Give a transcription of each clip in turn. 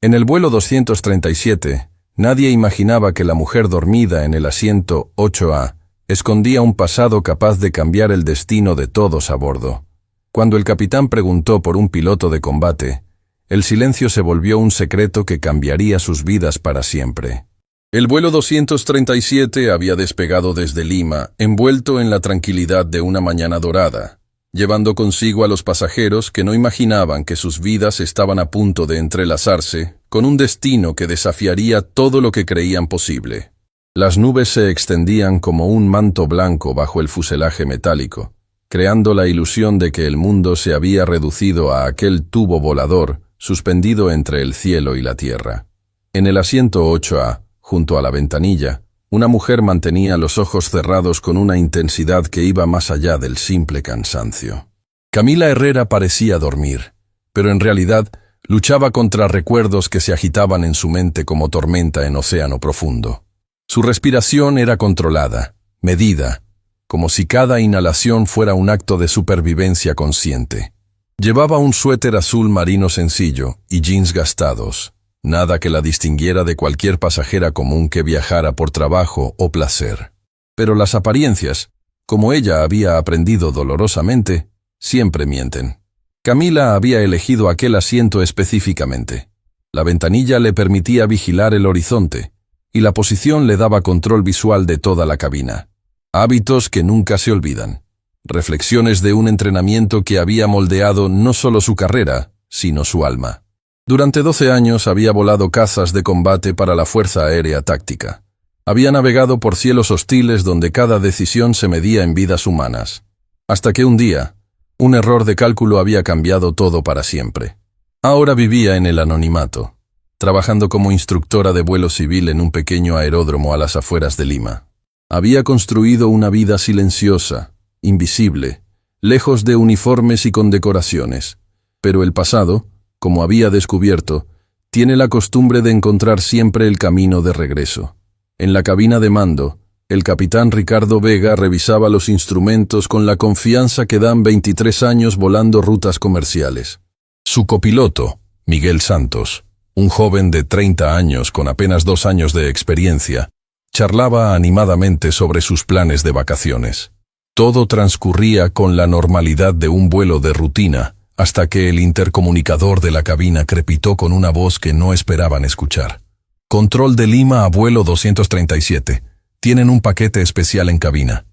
En el vuelo 237, nadie imaginaba que la mujer dormida en el asiento 8A escondía un pasado capaz de cambiar el destino de todos a bordo. Cuando el capitán preguntó por un piloto de combate, el silencio se volvió un secreto que cambiaría sus vidas para siempre. El vuelo 237 había despegado desde Lima, envuelto en la tranquilidad de una mañana dorada, llevando consigo a los pasajeros que no imaginaban que sus vidas estaban a punto de entrelazarse con un destino que desafiaría todo lo que creían posible. Las nubes se extendían como un manto blanco bajo el fuselaje metálico, creando la ilusión de que el mundo se había reducido a aquel tubo volador suspendido entre el cielo y la tierra. En el asiento 8A, junto a la ventanilla, una mujer mantenía los ojos cerrados con una intensidad que iba más allá del simple cansancio. Camila Herrera parecía dormir, pero en realidad luchaba contra recuerdos que se agitaban en su mente como tormenta en océano profundo. Su respiración era controlada, medida, como si cada inhalación fuera un acto de supervivencia consciente. Llevaba un suéter azul marino sencillo y jeans gastados, nada que la distinguiera de cualquier pasajera común que viajara por trabajo o placer. Pero las apariencias, como ella había aprendido dolorosamente, siempre mienten. Camila había elegido aquel asiento específicamente. La ventanilla le permitía vigilar el horizonte, y la posición le daba control visual de toda la cabina. Hábitos que nunca se olvidan. Reflexiones de un entrenamiento que había moldeado no solo su carrera, sino su alma. Durante 12 años había volado cazas de combate para la Fuerza Aérea Táctica. Había navegado por cielos hostiles donde cada decisión se medía en vidas humanas. Hasta que un día, un error de cálculo había cambiado todo para siempre. Ahora vivía en el anonimato, trabajando como instructora de vuelo civil en un pequeño aeródromo a las afueras de Lima. Había construido una vida silenciosa, invisible, lejos de uniformes y condecoraciones. Pero el pasado, como había descubierto, tiene la costumbre de encontrar siempre el camino de regreso. En la cabina de mando, el capitán Ricardo Vega revisaba los instrumentos con la confianza que dan 23 años volando rutas comerciales. Su copiloto, Miguel Santos, un joven de 30 años con apenas 2 años de experiencia, charlaba animadamente sobre sus planes de vacaciones. Todo transcurría con la normalidad de un vuelo de rutina, hasta que el intercomunicador de la cabina crepitó con una voz que no esperaban escuchar. Control de Lima a vuelo 237. Tienen un paquete especial en cabina.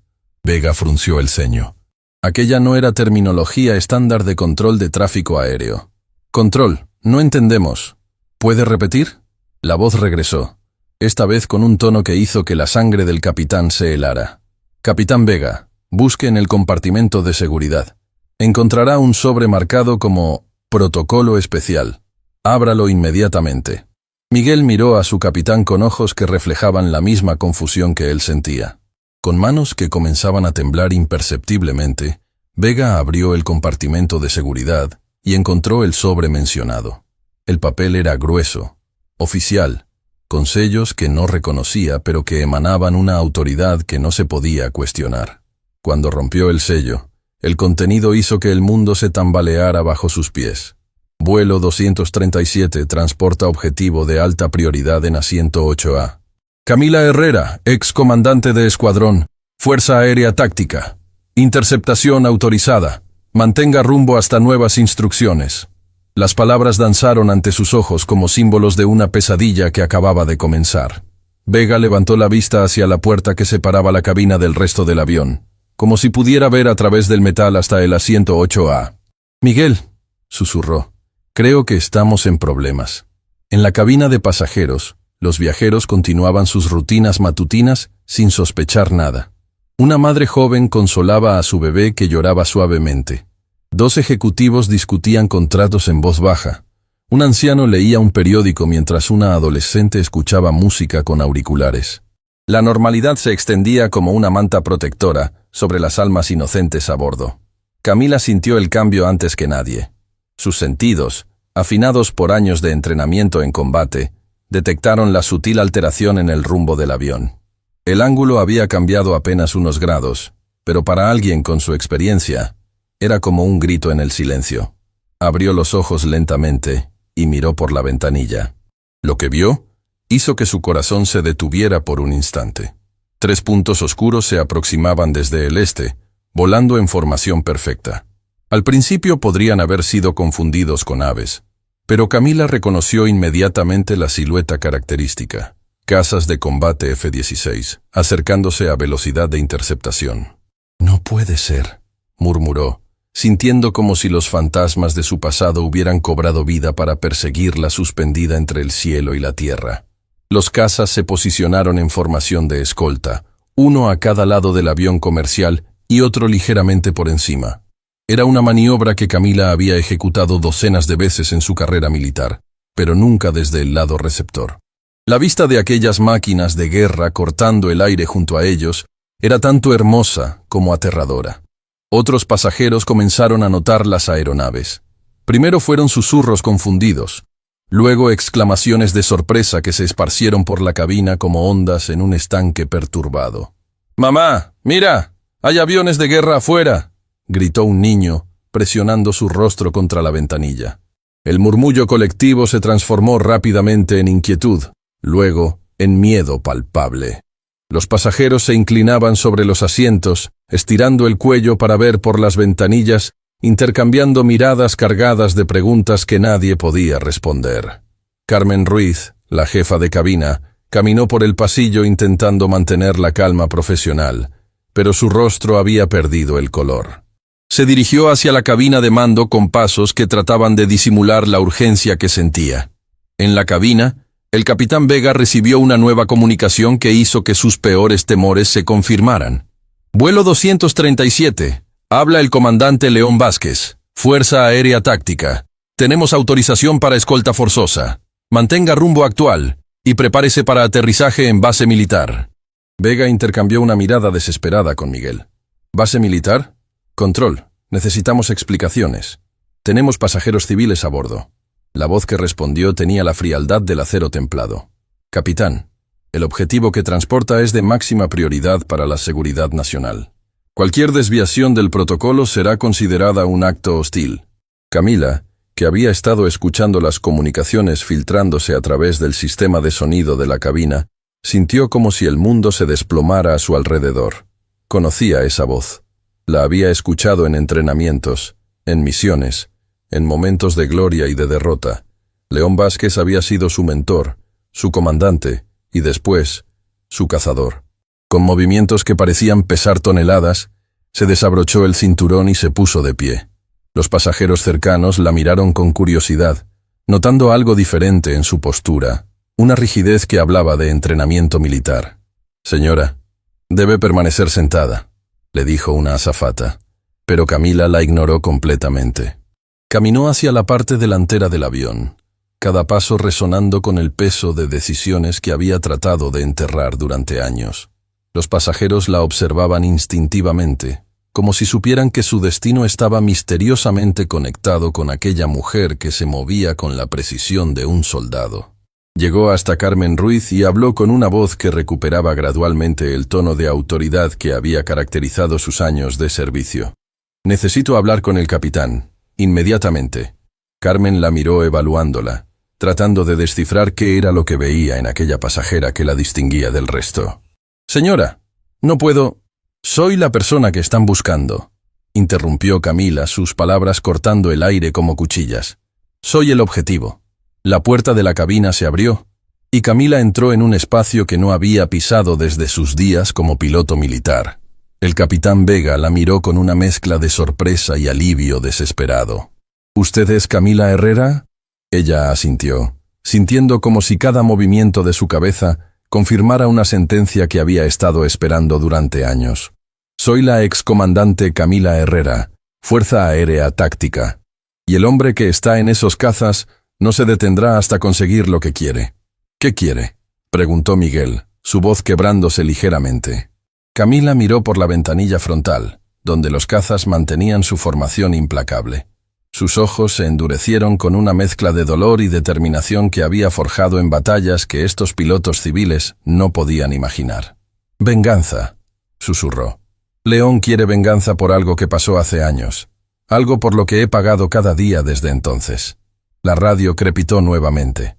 Vega frunció el ceño. Aquella no era terminología estándar de control de tráfico aéreo. Control, no entendemos. ¿Puede repetir? La voz regresó, esta vez con un tono que hizo que la sangre del capitán se helara. Capitán Vega, busque en el compartimento de seguridad. Encontrará un sobre marcado como protocolo especial. Ábralo inmediatamente. Miguel miró a su capitán con ojos que reflejaban la misma confusión que él sentía. Con manos que comenzaban a temblar imperceptiblemente, Vega abrió el compartimento de seguridad y encontró el sobre mencionado. El papel era grueso, oficial, con sellos que no reconocía pero que emanaban una autoridad que no se podía cuestionar. Cuando rompió el sello, el contenido hizo que el mundo se tambaleara bajo sus pies. Vuelo 237 transporta objetivo de alta prioridad en asiento 8A. Camila Herrera, ex comandante de escuadrón, Fuerza Aérea Táctica. Interceptación autorizada. Mantenga rumbo hasta nuevas instrucciones. Las palabras danzaron ante sus ojos como símbolos de una pesadilla que acababa de comenzar. Vega levantó la vista hacia la puerta que separaba la cabina del resto del avión, como si pudiera ver a través del metal hasta el asiento 8A. Miguel, susurró, creo que estamos en problemas. En la cabina de pasajeros, los viajeros continuaban sus rutinas matutinas sin sospechar nada. Una madre joven consolaba a su bebé que lloraba suavemente. 2 ejecutivos discutían contratos en voz baja. Un anciano leía un periódico mientras una adolescente escuchaba música con auriculares. La normalidad se extendía como una manta protectora sobre las almas inocentes a bordo. Camila sintió el cambio antes que nadie. Sus sentidos, afinados por años de entrenamiento en combate, detectaron la sutil alteración en el rumbo del avión. El ángulo había cambiado apenas unos grados, pero para alguien con su experiencia, era como un grito en el silencio. Abrió los ojos lentamente y miró por la ventanilla. Lo que vio hizo que su corazón se detuviera por un instante. 3 puntos oscuros se aproximaban desde el este, volando en formación perfecta. Al principio podrían haber sido confundidos con aves, pero Camila reconoció inmediatamente la silueta característica: cazas de combate F-16, acercándose a velocidad de interceptación. «No puede ser», murmuró, sintiendo como si los fantasmas de su pasado hubieran cobrado vida para perseguirla suspendida entre el cielo y la tierra. Los cazas se posicionaron en formación de escolta, uno a cada lado del avión comercial y otro ligeramente por encima. Era una maniobra que Camila había ejecutado docenas de veces en su carrera militar, pero nunca desde el lado receptor. La vista de aquellas máquinas de guerra cortando el aire junto a ellos era tanto hermosa como aterradora. Otros pasajeros comenzaron a notar las aeronaves. Primero fueron susurros confundidos, luego exclamaciones de sorpresa que se esparcieron por la cabina como ondas en un estanque perturbado. «¡Mamá, mira! ¡Hay aviones de guerra afuera!», gritó un niño, presionando su rostro contra la ventanilla. El murmullo colectivo se transformó rápidamente en inquietud, luego en miedo palpable. Los pasajeros se inclinaban sobre los asientos, estirando el cuello para ver por las ventanillas, intercambiando miradas cargadas de preguntas que nadie podía responder. Carmen Ruiz, la jefa de cabina, caminó por el pasillo intentando mantener la calma profesional, pero su rostro había perdido el color. Se dirigió hacia la cabina de mando con pasos que trataban de disimular la urgencia que sentía. En la cabina, el capitán Vega recibió una nueva comunicación que hizo que sus peores temores se confirmaran. «Vuelo 237. Habla el comandante León Vázquez. Fuerza Aérea Táctica. Tenemos autorización para escolta forzosa. Mantenga rumbo actual y prepárese para aterrizaje en base militar». Vega intercambió una mirada desesperada con Miguel. «¿Base militar? Control. Necesitamos explicaciones. Tenemos pasajeros civiles a bordo». La voz que respondió tenía la frialdad del acero templado. «Capitán, el objetivo que transporta es de máxima prioridad para la seguridad nacional. Cualquier desviación del protocolo será considerada un acto hostil». Camila, que había estado escuchando las comunicaciones filtrándose a través del sistema de sonido de la cabina, sintió como si el mundo se desplomara a su alrededor. Conocía esa voz. La había escuchado en entrenamientos, en misiones, en momentos de gloria y de derrota. León Vázquez había sido su mentor, su comandante y después, su cazador. Con movimientos que parecían pesar toneladas, se desabrochó el cinturón y se puso de pie. Los pasajeros cercanos la miraron con curiosidad, notando algo diferente en su postura, una rigidez que hablaba de entrenamiento militar. «Señora, debe permanecer sentada», le dijo una azafata, pero Camila la ignoró completamente. Caminó hacia la parte delantera del avión, cada paso resonando con el peso de decisiones que había tratado de enterrar durante años. Los pasajeros la observaban instintivamente, como si supieran que su destino estaba misteriosamente conectado con aquella mujer que se movía con la precisión de un soldado. Llegó hasta Carmen Ruiz y habló con una voz que recuperaba gradualmente el tono de autoridad que había caracterizado sus años de servicio. «Necesito hablar con el capitán. Inmediatamente». Carmen la miró evaluándola, tratando de descifrar qué era lo que veía en aquella pasajera que la distinguía del resto. «Señora, no puedo...» «Soy la persona que están buscando», interrumpió Camila, sus palabras cortando el aire como cuchillas. «Soy el objetivo». La puerta de la cabina se abrió, y Camila entró en un espacio que no había pisado desde sus días como piloto militar. El capitán Vega la miró con una mezcla de sorpresa y alivio desesperado. «¿Usted es Camila Herrera?» Ella asintió, sintiendo como si cada movimiento de su cabeza confirmara una sentencia que había estado esperando durante años. «Soy la excomandante Camila Herrera, Fuerza Aérea Táctica, y el hombre que está en esos cazas no se detendrá hasta conseguir lo que quiere». «¿Qué quiere?», preguntó Miguel, su voz quebrándose ligeramente. Camila miró por la ventanilla frontal, donde los cazas mantenían su formación implacable. Sus ojos se endurecieron con una mezcla de dolor y determinación que había forjado en batallas que estos pilotos civiles no podían imaginar. «Venganza», susurró. «León quiere venganza por algo que pasó hace años, algo por lo que he pagado cada día desde entonces». La radio crepitó nuevamente.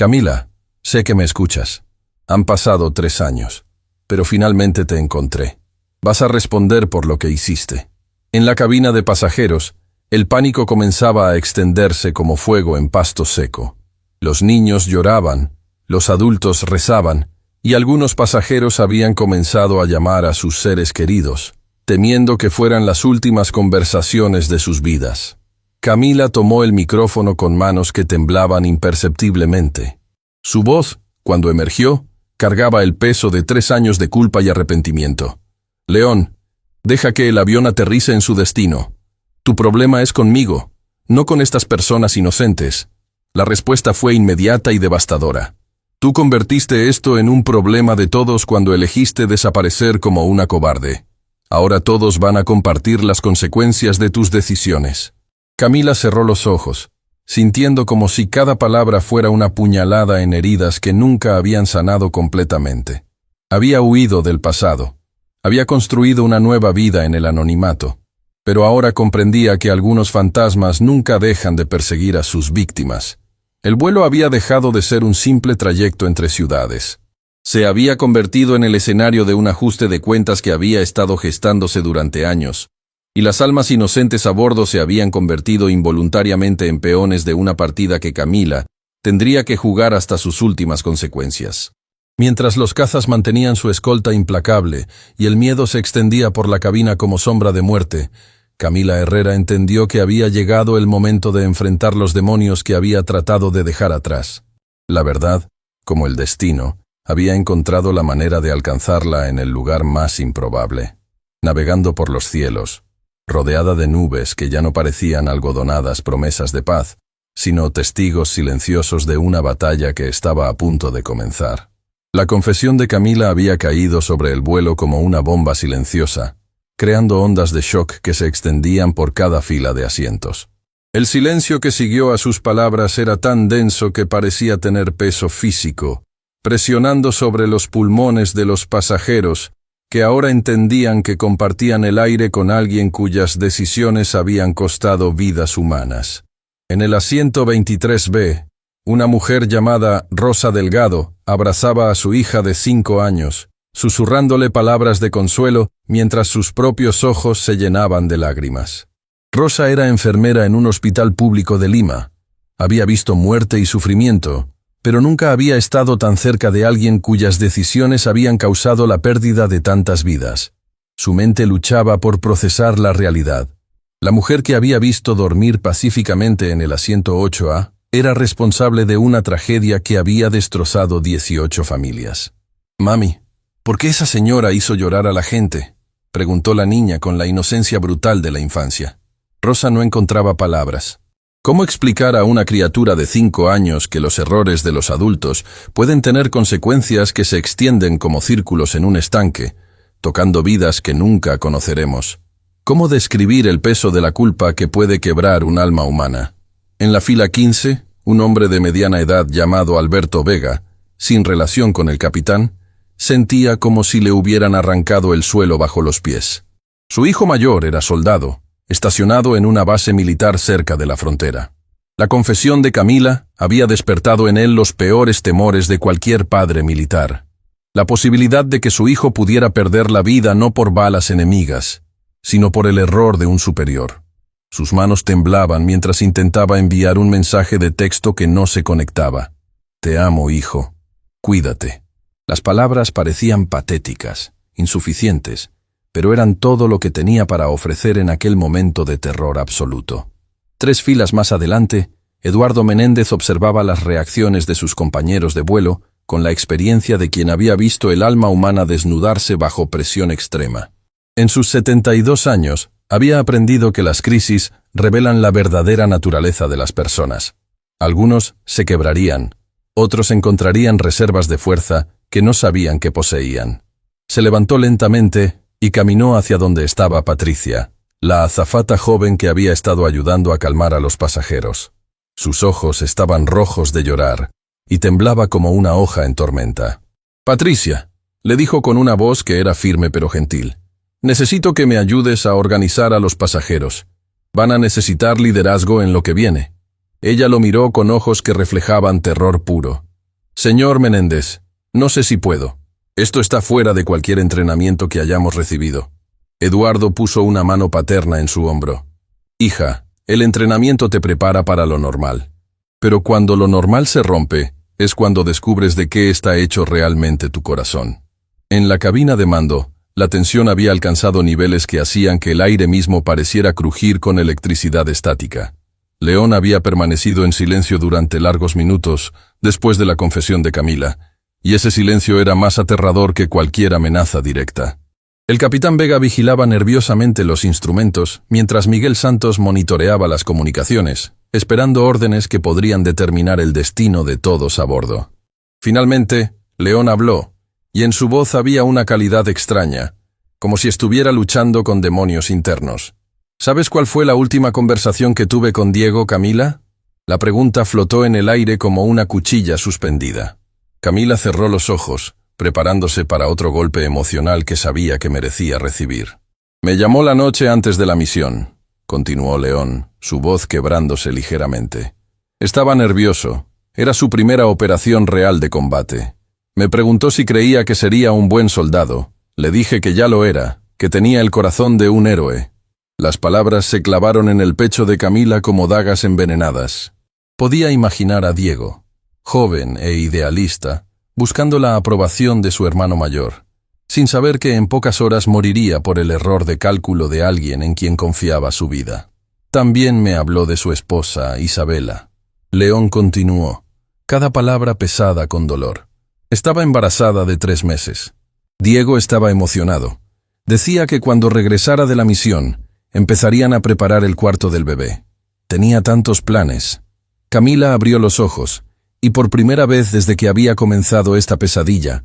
Camila, sé que me escuchas. Han pasado 3 años, pero finalmente te encontré. Vas a responder por lo que hiciste. En la cabina de pasajeros, el pánico comenzaba a extenderse como fuego en pasto seco. Los niños lloraban, los adultos rezaban, y algunos pasajeros habían comenzado a llamar a sus seres queridos, temiendo que fueran las últimas conversaciones de sus vidas. Camila tomó el micrófono con manos que temblaban imperceptiblemente. Su voz, cuando emergió, cargaba el peso de 3 años de culpa y arrepentimiento. León, deja que el avión aterrice en su destino. Tu problema es conmigo, no con estas personas inocentes. La respuesta fue inmediata y devastadora. Tú convertiste esto en un problema de todos cuando elegiste desaparecer como una cobarde. Ahora todos van a compartir las consecuencias de tus decisiones. Camila cerró los ojos, sintiendo como si cada palabra fuera una puñalada en heridas que nunca habían sanado completamente. Había huido del pasado. Había construido una nueva vida en el anonimato. Pero ahora comprendía que algunos fantasmas nunca dejan de perseguir a sus víctimas. El vuelo había dejado de ser un simple trayecto entre ciudades. Se había convertido en el escenario de un ajuste de cuentas que había estado gestándose durante años, y las almas inocentes a bordo se habían convertido involuntariamente en peones de una partida que Camila tendría que jugar hasta sus últimas consecuencias. Mientras los cazas mantenían su escolta implacable y el miedo se extendía por la cabina como sombra de muerte, Camila Herrera entendió que había llegado el momento de enfrentar los demonios que había tratado de dejar atrás. La verdad, como el destino, había encontrado la manera de alcanzarla en el lugar más improbable. Navegando por los cielos, rodeada de nubes que ya no parecían algodonadas promesas de paz, sino testigos silenciosos de una batalla que estaba a punto de comenzar. La confesión de Camila había caído sobre el vuelo como una bomba silenciosa, creando ondas de shock que se extendían por cada fila de asientos. El silencio que siguió a sus palabras era tan denso que parecía tener peso físico, presionando sobre los pulmones de los pasajeros, que ahora entendían que compartían el aire con alguien cuyas decisiones habían costado vidas humanas. En el asiento 23B, una mujer llamada Rosa Delgado abrazaba a su hija de 5 años, susurrándole palabras de consuelo mientras sus propios ojos se llenaban de lágrimas. Rosa era enfermera en un hospital público de Lima. Había visto muerte y sufrimiento, pero nunca había estado tan cerca de alguien cuyas decisiones habían causado la pérdida de tantas vidas. Su mente luchaba por procesar la realidad. La mujer que había visto dormir pacíficamente en el asiento 8A era responsable de una tragedia que había destrozado 18 familias. «Mami, ¿por qué esa señora hizo llorar a la gente?», preguntó la niña con la inocencia brutal de la infancia. Rosa no encontraba palabras. ¿Cómo explicar a una criatura de 5 años que los errores de los adultos pueden tener consecuencias que se extienden como círculos en un estanque, tocando vidas que nunca conoceremos? ¿Cómo describir el peso de la culpa que puede quebrar un alma humana? En la fila 15, un hombre de mediana edad llamado Alberto Vega, sin relación con el capitán, sentía como si le hubieran arrancado el suelo bajo los pies. Su hijo mayor era soldado, estacionado en una base militar cerca de la frontera. La confesión de Camila había despertado en él los peores temores de cualquier padre militar. La posibilidad de que su hijo pudiera perder la vida no por balas enemigas, sino por el error de un superior. Sus manos temblaban mientras intentaba enviar un mensaje de texto que no se conectaba. «Te amo, hijo. Cuídate». Las palabras parecían patéticas, insuficientes, pero eran todo lo que tenía para ofrecer en aquel momento de terror absoluto. 3 filas más adelante, Eduardo Menéndez observaba las reacciones de sus compañeros de vuelo con la experiencia de quien había visto el alma humana desnudarse bajo presión extrema. En sus 72 años, había aprendido que las crisis revelan la verdadera naturaleza de las personas. Algunos se quebrarían, otros encontrarían reservas de fuerza que no sabían que poseían. Se levantó lentamente y caminó hacia donde estaba Patricia, la azafata joven que había estado ayudando a calmar a los pasajeros. Sus ojos estaban rojos de llorar y temblaba como una hoja en tormenta. «Patricia», le dijo con una voz que era firme pero gentil, «necesito que me ayudes a organizar a los pasajeros. Van a necesitar liderazgo en lo que viene». Ella lo miró con ojos que reflejaban terror puro. Señor Menéndez, no sé si puedo. Esto está fuera de cualquier entrenamiento que hayamos recibido. Eduardo puso una mano paterna en su hombro. Hija, el entrenamiento te prepara para lo normal. Pero cuando lo normal se rompe, es cuando descubres de qué está hecho realmente tu corazón. En la cabina de mando, la tensión había alcanzado niveles que hacían que el aire mismo pareciera crujir con electricidad estática. León había permanecido en silencio durante largos minutos después de la confesión de Camila, y ese silencio era más aterrador que cualquier amenaza directa. El capitán Vega vigilaba nerviosamente los instrumentos, mientras Miguel Santos monitoreaba las comunicaciones, esperando órdenes que podrían determinar el destino de todos a bordo. Finalmente, León habló, y en su voz había una calidad extraña, como si estuviera luchando con demonios internos. ¿Sabes cuál fue la última conversación que tuve con Diego, Camila? La pregunta flotó en el aire como una cuchilla suspendida. Camila cerró los ojos, preparándose para otro golpe emocional que sabía que merecía recibir. Me llamó la noche antes de la misión, continuó León, su voz quebrándose ligeramente. Estaba nervioso. Era su primera operación real de combate. Me preguntó si creía que sería un buen soldado. Le dije que ya lo era, que tenía el corazón de un héroe. Las palabras se clavaron en el pecho de Camila como dagas envenenadas. Podía imaginar a Diego, joven e idealista, buscando la aprobación de su hermano mayor, sin saber que en pocas horas moriría por el error de cálculo de alguien en quien confiaba su vida. También me habló de su esposa, Isabela. León continuó, cada palabra pesada con dolor. Estaba embarazada de 3 meses. Diego estaba emocionado. Decía que cuando regresara de la misión, empezarían a preparar el cuarto del bebé. Tenía tantos planes. Camila abrió los ojos, y por primera vez desde que había comenzado esta pesadilla,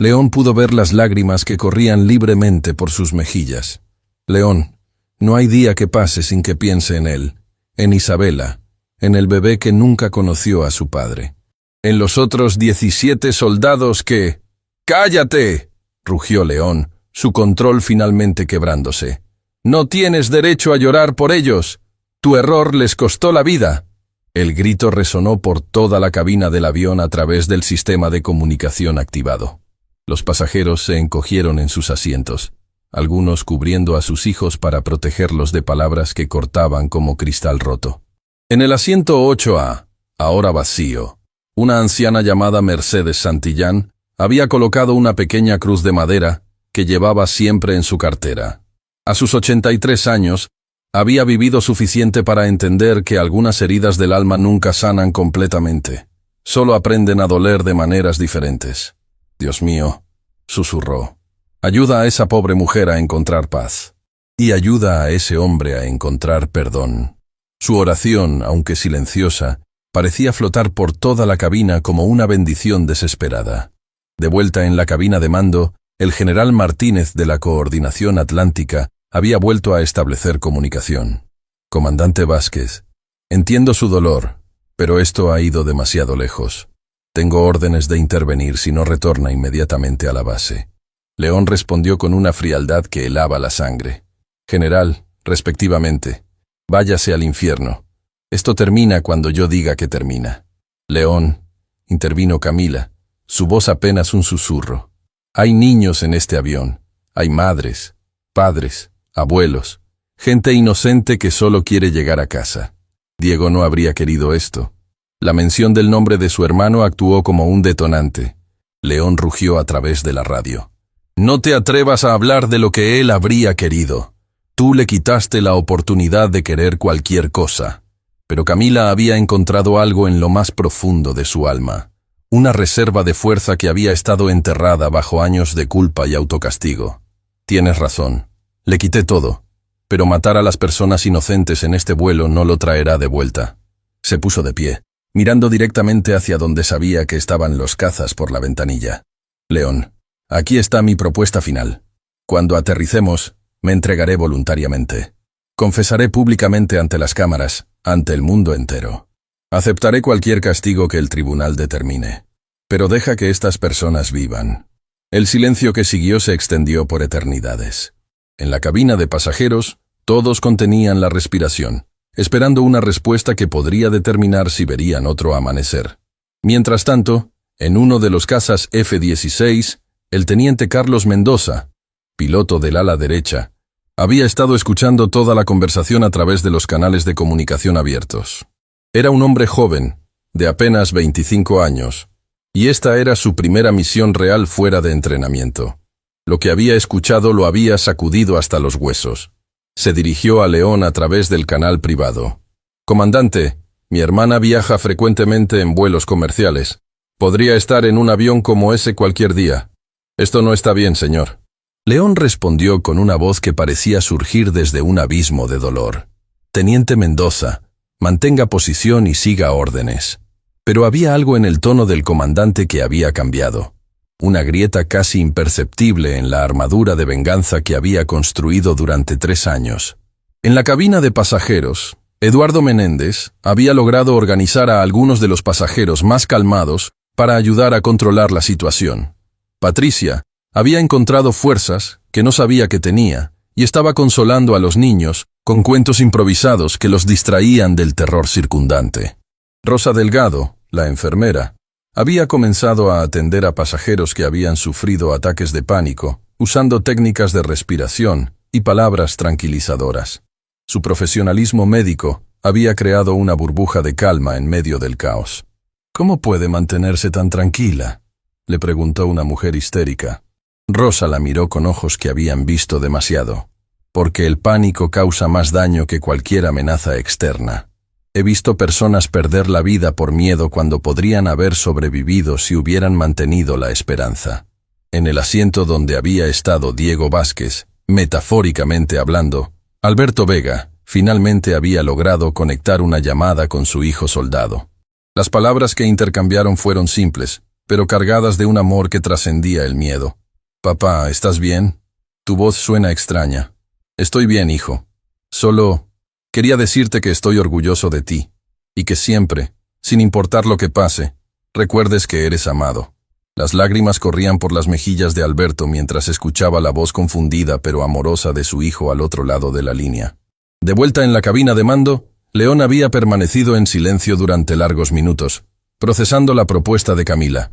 León pudo ver las lágrimas que corrían libremente por sus mejillas. León, no hay día que pase sin que piense en él, en Isabela, en el bebé que nunca conoció a su padre, en los otros 17 soldados que... ¡Cállate!, rugió León, su control finalmente quebrándose. No tienes derecho a llorar por ellos. Tu error les costó la vida. El grito resonó por toda la cabina del avión a través del sistema de comunicación activado. Los pasajeros se encogieron en sus asientos, algunos cubriendo a sus hijos para protegerlos de palabras que cortaban como cristal roto. En el asiento 8A, ahora vacío, una anciana llamada Mercedes Santillán había colocado una pequeña cruz de madera que llevaba siempre en su cartera. A sus 83 años, había vivido suficiente para entender que algunas heridas del alma nunca sanan completamente. Solo aprenden a doler de maneras diferentes. Dios mío, susurró. Ayuda a esa pobre mujer a encontrar paz. Y ayuda a ese hombre a encontrar perdón. Su oración, aunque silenciosa, parecía flotar por toda la cabina como una bendición desesperada. De vuelta en la cabina de mando, el general Martínez de la Coordinación Atlántica había vuelto a establecer comunicación. Comandante Vázquez, entiendo su dolor, pero esto ha ido demasiado lejos. Tengo órdenes de intervenir si no retorna inmediatamente a la base. León respondió con una frialdad que helaba la sangre. General, respectivamente, váyase al infierno. Esto termina cuando yo diga que termina. León, intervino Camila, su voz apenas un susurro. Hay niños en este avión, hay madres, padres, abuelos, gente inocente que solo quiere llegar a casa. Diego no habría querido esto. La mención del nombre de su hermano actuó como un detonante. León rugió a través de la radio. No te atrevas a hablar de lo que él habría querido. Tú le quitaste la oportunidad de querer cualquier cosa. Pero Camila había encontrado algo en lo más profundo de su alma. Una reserva de fuerza que había estado enterrada bajo años de culpa y autocastigo. Tienes razón. Le quité todo, pero matar a las personas inocentes en este vuelo no lo traerá de vuelta. Se puso de pie, mirando directamente hacia donde sabía que estaban los cazas por la ventanilla. León, aquí está mi propuesta final. Cuando aterricemos, me entregaré voluntariamente. Confesaré públicamente ante las cámaras, ante el mundo entero. Aceptaré cualquier castigo que el tribunal determine. Pero deja que estas personas vivan. El silencio que siguió se extendió por eternidades. En la cabina de pasajeros, todos contenían la respiración, esperando una respuesta que podría determinar si verían otro amanecer. Mientras tanto, En uno de los cazas F-16, el teniente Carlos Mendoza, piloto del ala derecha, había estado escuchando toda la conversación a través de los canales de comunicación abiertos. Era un hombre joven, de apenas 25 años, y esta era su primera misión real fuera de entrenamiento. Lo que había escuchado lo había sacudido hasta los huesos. Se dirigió a León a través del canal privado. «Comandante, mi hermana viaja frecuentemente en vuelos comerciales. Podría estar en un avión como ese cualquier día. Esto no está bien, señor». León respondió con una voz que parecía surgir desde un abismo de dolor. «Teniente Mendoza, mantenga posición y siga órdenes». Pero había algo en el tono del comandante que había cambiado. Una grieta casi imperceptible en la armadura de venganza que había construido durante 3 años. En la cabina de pasajeros, Eduardo Menéndez había logrado organizar a algunos de los pasajeros más calmados para ayudar a controlar la situación. Patricia había encontrado fuerzas que no sabía que tenía y estaba consolando a los niños con cuentos improvisados que los distraían del terror circundante. Rosa Delgado, la enfermera, había comenzado a atender a pasajeros que habían sufrido ataques de pánico, usando técnicas de respiración y palabras tranquilizadoras. Su profesionalismo médico había creado una burbuja de calma en medio del caos. «¿Cómo puede mantenerse tan tranquila?», le preguntó una mujer histérica. Rosa la miró con ojos que habían visto demasiado. «Porque el pánico causa más daño que cualquier amenaza externa. He visto personas perder la vida por miedo cuando podrían haber sobrevivido si hubieran mantenido la esperanza». En el asiento donde había estado Diego Vázquez, metafóricamente hablando, Alberto Vega finalmente había logrado conectar una llamada con su hijo soldado. Las palabras que intercambiaron fueron simples, pero cargadas de un amor que trascendía el miedo. «Papá, ¿estás bien? Tu voz suena extraña». «Estoy bien, hijo. Solo quería decirte que estoy orgulloso de ti, y que siempre, sin importar lo que pase, recuerdes que eres amado». Las lágrimas corrían por las mejillas de Alberto mientras escuchaba la voz confundida pero amorosa de su hijo al otro lado de la línea. De vuelta en la cabina de mando, León había permanecido en silencio durante largos minutos, procesando la propuesta de Camila.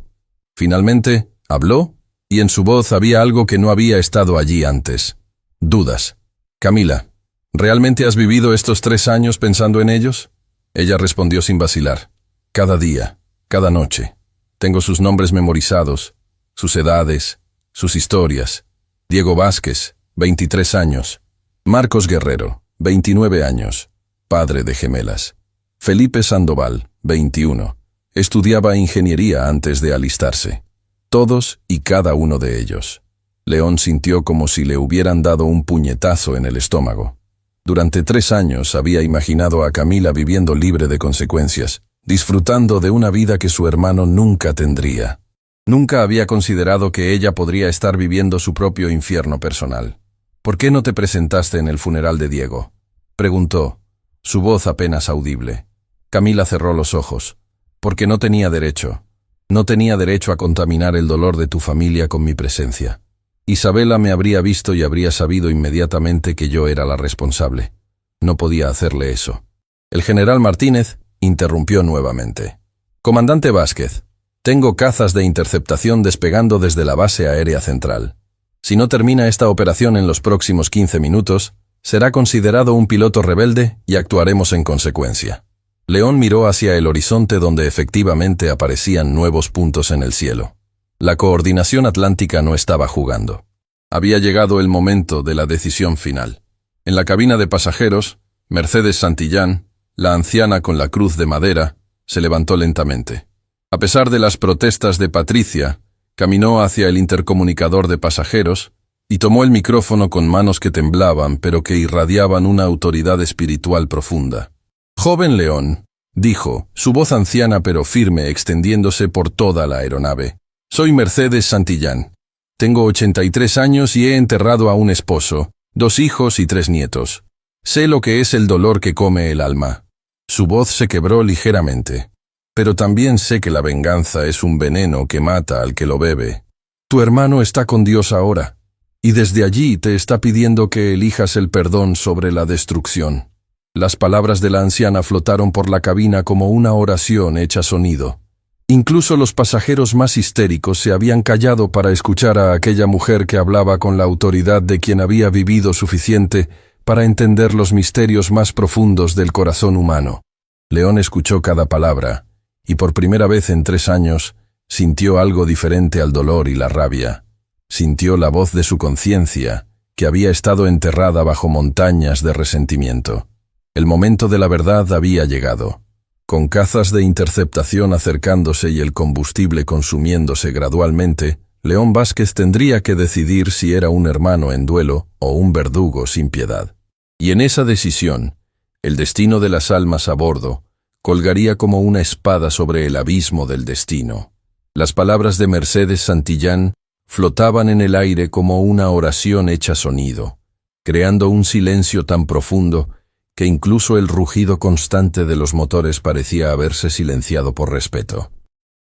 Finalmente, habló, y en su voz había algo que no había estado allí antes. Dudas. «Camila, ¿realmente has vivido estos 3 años pensando en ellos?». Ella respondió sin vacilar. «Cada día, cada noche. Tengo sus nombres memorizados, sus edades, sus historias. Diego Vázquez, 23 años. Marcos Guerrero, 29 años. Padre de gemelas. Felipe Sandoval, 21. Estudiaba ingeniería antes de alistarse. Todos y cada uno de ellos». León sintió como si le hubieran dado un puñetazo en el estómago. Durante 3 años había imaginado a Camila viviendo libre de consecuencias, disfrutando de una vida que su hermano nunca tendría. Nunca había considerado que ella podría estar viviendo su propio infierno personal. «¿Por qué no te presentaste en el funeral de Diego?», preguntó, su voz apenas audible. Camila cerró los ojos. «Porque no tenía derecho. No tenía derecho a contaminar el dolor de tu familia con mi presencia. Isabela me habría visto y habría sabido inmediatamente que yo era la responsable. No podía hacerle eso». El general Martínez interrumpió nuevamente. «Comandante Vázquez, tengo cazas de interceptación despegando desde la base aérea central. Si no termina esta operación en los próximos 15 minutos, será considerado un piloto rebelde y actuaremos en consecuencia». León miró hacia el horizonte donde efectivamente aparecían nuevos puntos en el cielo. La coordinación atlántica no estaba jugando. Había llegado el momento de la decisión final. En la cabina de pasajeros, Mercedes Santillán, la anciana con la cruz de madera, se levantó lentamente. A pesar de las protestas de Patricia, caminó hacia el intercomunicador de pasajeros y tomó el micrófono con manos que temblaban pero que irradiaban una autoridad espiritual profunda. «Joven León», dijo, su voz anciana pero firme extendiéndose por toda la aeronave. «Soy Mercedes Santillán. Tengo 83 años y he enterrado a un esposo, 2 hijos y 3 nietos. Sé lo que es el dolor que come el alma». Su voz se quebró ligeramente. «Pero también sé que la venganza es un veneno que mata al que lo bebe. Tu hermano está con Dios ahora, y desde allí te está pidiendo que elijas el perdón sobre la destrucción». Las palabras de la anciana flotaron por la cabina como una oración hecha sonido. Incluso los pasajeros más histéricos se habían callado para escuchar a aquella mujer que hablaba con la autoridad de quien había vivido suficiente para entender los misterios más profundos del corazón humano. León escuchó cada palabra, y por primera vez en 3 años, sintió algo diferente al dolor y la rabia. Sintió la voz de su conciencia, que había estado enterrada bajo montañas de resentimiento. El momento de la verdad había llegado. Con cazas de interceptación acercándose y el combustible consumiéndose gradualmente, León Vázquez tendría que decidir si era un hermano en duelo o un verdugo sin piedad. Y en esa decisión, el destino de las almas a bordo colgaría como una espada sobre el abismo del destino. Las palabras de Mercedes Santillán flotaban en el aire como una oración hecha sonido, creando un silencio tan profundo que incluso el rugido constante de los motores parecía haberse silenciado por respeto.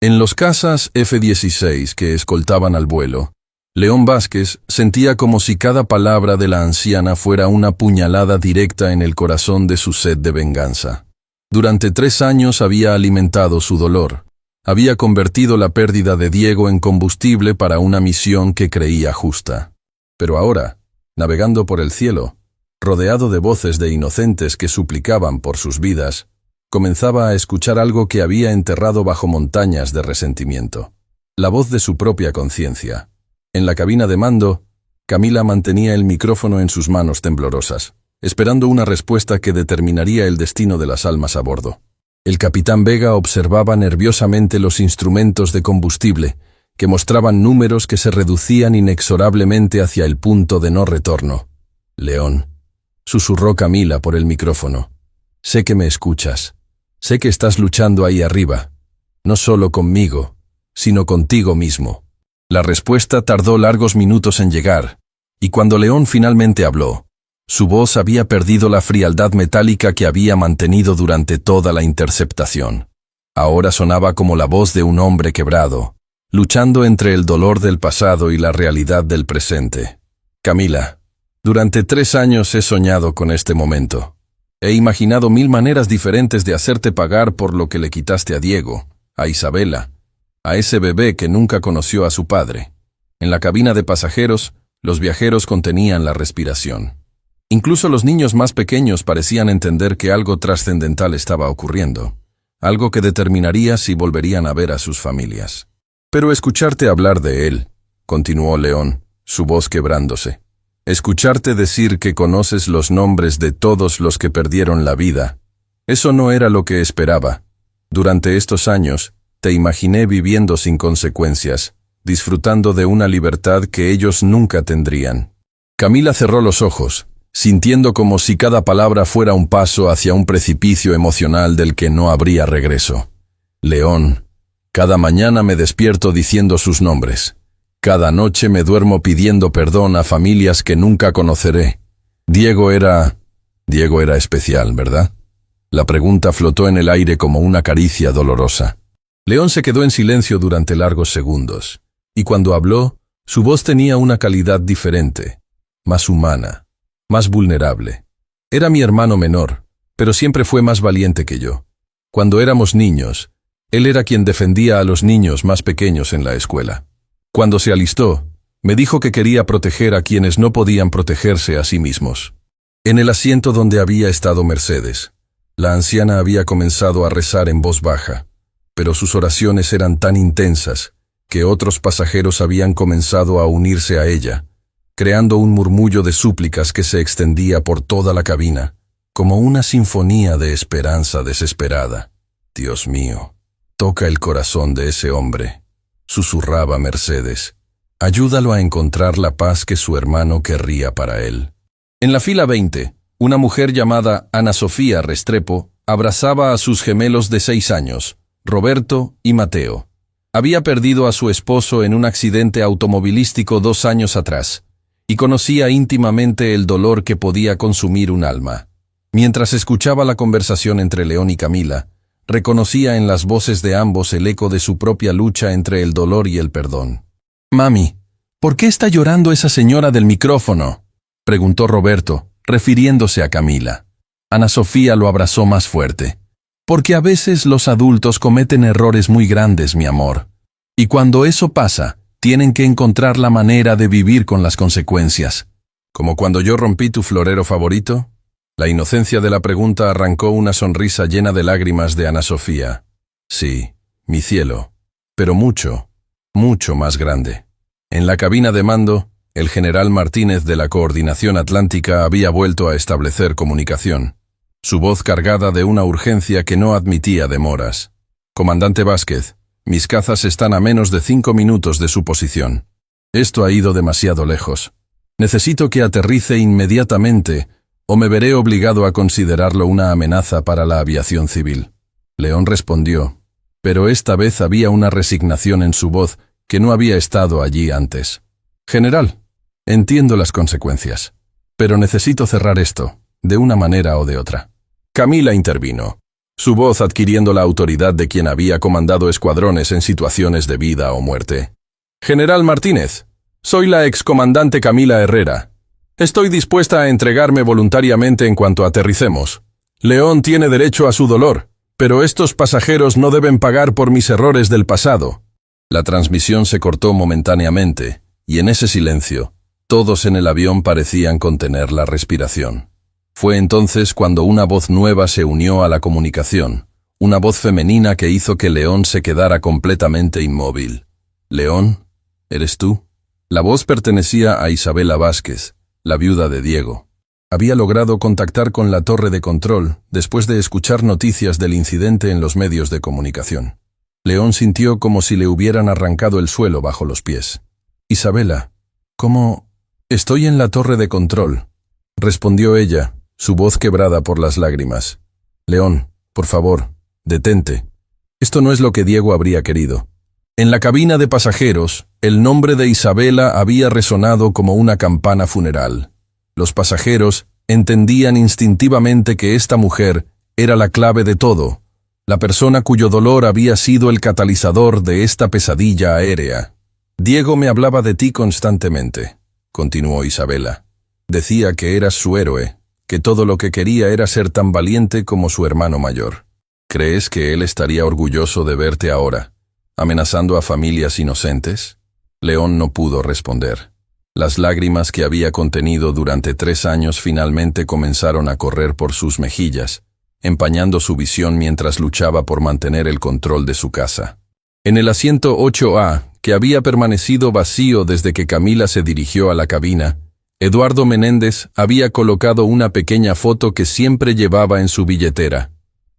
En los cazas F-16 que escoltaban al vuelo, León Vázquez sentía como si cada palabra de la anciana fuera una puñalada directa en el corazón de su sed de venganza. Durante 3 años había alimentado su dolor. Había convertido la pérdida de Diego en combustible para una misión que creía justa. Pero ahora, navegando por el cielo, rodeado de voces de inocentes que suplicaban por sus vidas, comenzaba a escuchar algo que había enterrado bajo montañas de resentimiento. La voz de su propia conciencia. En la cabina de mando, Camila mantenía el micrófono en sus manos temblorosas, esperando una respuesta que determinaría el destino de las almas a bordo. El capitán Vega observaba nerviosamente los instrumentos de combustible, que mostraban números que se reducían inexorablemente hacia el punto de no retorno. «León», susurró Camila por el micrófono, «sé que me escuchas. Sé que estás luchando ahí arriba. No solo conmigo, sino contigo mismo». La respuesta tardó largos minutos en llegar, y cuando León finalmente habló, su voz había perdido la frialdad metálica que había mantenido durante toda la interceptación. Ahora sonaba como la voz de un hombre quebrado, luchando entre el dolor del pasado y la realidad del presente. «Camila, durante 3 años he soñado con este momento. He imaginado 1000 maneras diferentes de hacerte pagar por lo que le quitaste a Diego, a Isabela, a ese bebé que nunca conoció a su padre. En la cabina de pasajeros, los viajeros contenían la respiración. Incluso los niños más pequeños parecían entender que algo trascendental estaba ocurriendo, algo que determinaría si volverían a ver a sus familias. Pero escucharte hablar de él», continuó León, su voz quebrándose, «escucharte decir que conoces los nombres de todos los que perdieron la vida, eso no era lo que esperaba. Durante estos años, te imaginé viviendo sin consecuencias, disfrutando de una libertad que ellos nunca tendrían». Camila cerró los ojos, sintiendo como si cada palabra fuera un paso hacia un precipicio emocional del que no habría regreso. «León, cada mañana me despierto diciendo sus nombres. Cada noche me duermo pidiendo perdón a familias que nunca conoceré. Diego era especial, ¿verdad?» La pregunta flotó en el aire como una caricia dolorosa. León se quedó en silencio durante largos segundos, y cuando habló, su voz tenía una calidad diferente, más humana, más vulnerable. «Era mi hermano menor, pero siempre fue más valiente que yo. Cuando éramos niños, él era quien defendía a los niños más pequeños en la escuela. Cuando se alistó, me dijo que quería proteger a quienes no podían protegerse a sí mismos». En el asiento donde había estado Mercedes, la anciana había comenzado a rezar en voz baja, pero sus oraciones eran tan intensas que otros pasajeros habían comenzado a unirse a ella, creando un murmullo de súplicas que se extendía por toda la cabina, como una sinfonía de esperanza desesperada. «Dios mío, toca el corazón de ese hombre», susurraba Mercedes. «Ayúdalo a encontrar la paz que su hermano querría para él». En la fila 20, una mujer llamada Ana Sofía Restrepo abrazaba a sus gemelos de 6 años, Roberto y Mateo. Había perdido a su esposo en un accidente automovilístico 2 años atrás, y conocía íntimamente el dolor que podía consumir un alma. Mientras escuchaba la conversación entre León y Camila, reconocía en las voces de ambos el eco de su propia lucha entre el dolor y el perdón. «Mami, ¿por qué está llorando esa señora del micrófono?», preguntó Roberto, refiriéndose a Camila. Ana Sofía lo abrazó más fuerte. Porque a veces los adultos cometen errores muy grandes, mi amor. Y cuando eso pasa, tienen que encontrar la manera de vivir con las consecuencias. ¿Como cuando yo rompí tu florero favorito? La inocencia de la pregunta arrancó una sonrisa llena de lágrimas de Ana Sofía. Sí, mi cielo, pero mucho, mucho más grande. En la cabina de mando, el general Martínez de la Coordinación Atlántica había vuelto a establecer comunicación, su voz cargada de una urgencia que no admitía demoras. Comandante Vázquez, mis cazas están a menos de 5 minutos de su posición. Esto ha ido demasiado lejos. Necesito que aterrice inmediatamente o me veré obligado a considerarlo una amenaza para la aviación civil. León respondió, pero esta vez había una resignación en su voz que no había estado allí antes. General, entiendo las consecuencias, pero necesito cerrar esto, de una manera o de otra. Camila intervino, su voz adquiriendo la autoridad de quien había comandado escuadrones en situaciones de vida o muerte. General Martínez, soy la excomandante Camila Herrera. Estoy dispuesta a entregarme voluntariamente en cuanto aterricemos. León tiene derecho a su dolor, pero estos pasajeros no deben pagar por mis errores del pasado. La transmisión se cortó momentáneamente, y en ese silencio, todos en el avión parecían contener la respiración. Fue entonces cuando una voz nueva se unió a la comunicación, una voz femenina que hizo que León se quedara completamente inmóvil. «León, ¿eres tú?» La voz pertenecía a Isabela Vázquez, la viuda de Diego. Había logrado contactar con la torre de control después de escuchar noticias del incidente en los medios de comunicación. León sintió como si le hubieran arrancado el suelo bajo los pies. «Isabela, ¿cómo...?» «Estoy en la torre de control», respondió ella, su voz quebrada por las lágrimas. «León, por favor, detente. Esto no es lo que Diego habría querido». En la cabina de pasajeros, el nombre de Isabela había resonado como una campana funeral. Los pasajeros entendían instintivamente que esta mujer era la clave de todo, la persona cuyo dolor había sido el catalizador de esta pesadilla aérea. «Diego me hablaba de ti constantemente», continuó Isabela. «Decía que eras su héroe, que todo lo que quería era ser tan valiente como su hermano mayor. ¿Crees que él estaría orgulloso de verte ahora, amenazando a familias inocentes?» León no pudo responder. Las lágrimas que había contenido durante 3 años finalmente comenzaron a correr por sus mejillas, empañando su visión mientras luchaba por mantener el control de su casa. En el asiento 8A, que había permanecido vacío desde que Camila se dirigió a la cabina, Eduardo Menéndez había colocado una pequeña foto que siempre llevaba en su billetera,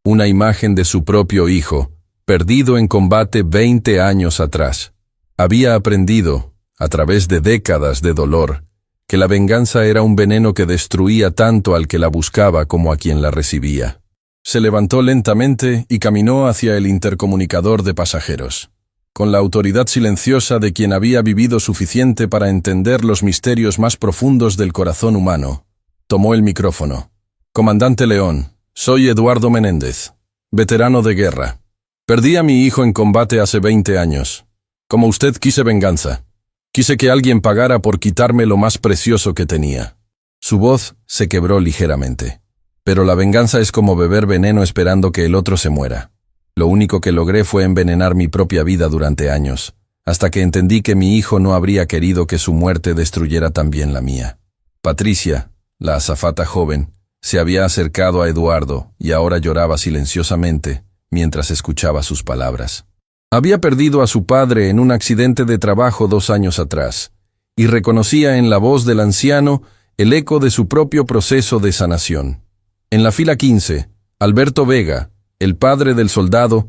una imagen de su propio hijo, perdido en combate 20 años atrás. Había aprendido, a través de décadas de dolor, que la venganza era un veneno que destruía tanto al que la buscaba como a quien la recibía. Se levantó lentamente y caminó hacia el intercomunicador de pasajeros. Con la autoridad silenciosa de quien había vivido suficiente para entender los misterios más profundos del corazón humano, tomó el micrófono. «Comandante León, soy Eduardo Menéndez, veterano de guerra. Perdí a mi hijo en combate hace 20 años. Como usted quise venganza. Quise que alguien pagara por quitarme lo más precioso que tenía». Su voz se quebró ligeramente. «Pero la venganza es como beber veneno esperando que el otro se muera. Lo único que logré fue envenenar mi propia vida durante años, hasta que entendí que mi hijo no habría querido que su muerte destruyera también la mía». Patricia, la azafata joven, se había acercado a Eduardo y ahora lloraba silenciosamente mientras escuchaba sus palabras. Había perdido a su padre en un accidente de trabajo 2 años atrás, y reconocía en la voz del anciano el eco de su propio proceso de sanación. En la fila 15, Alberto Vega, el padre del soldado,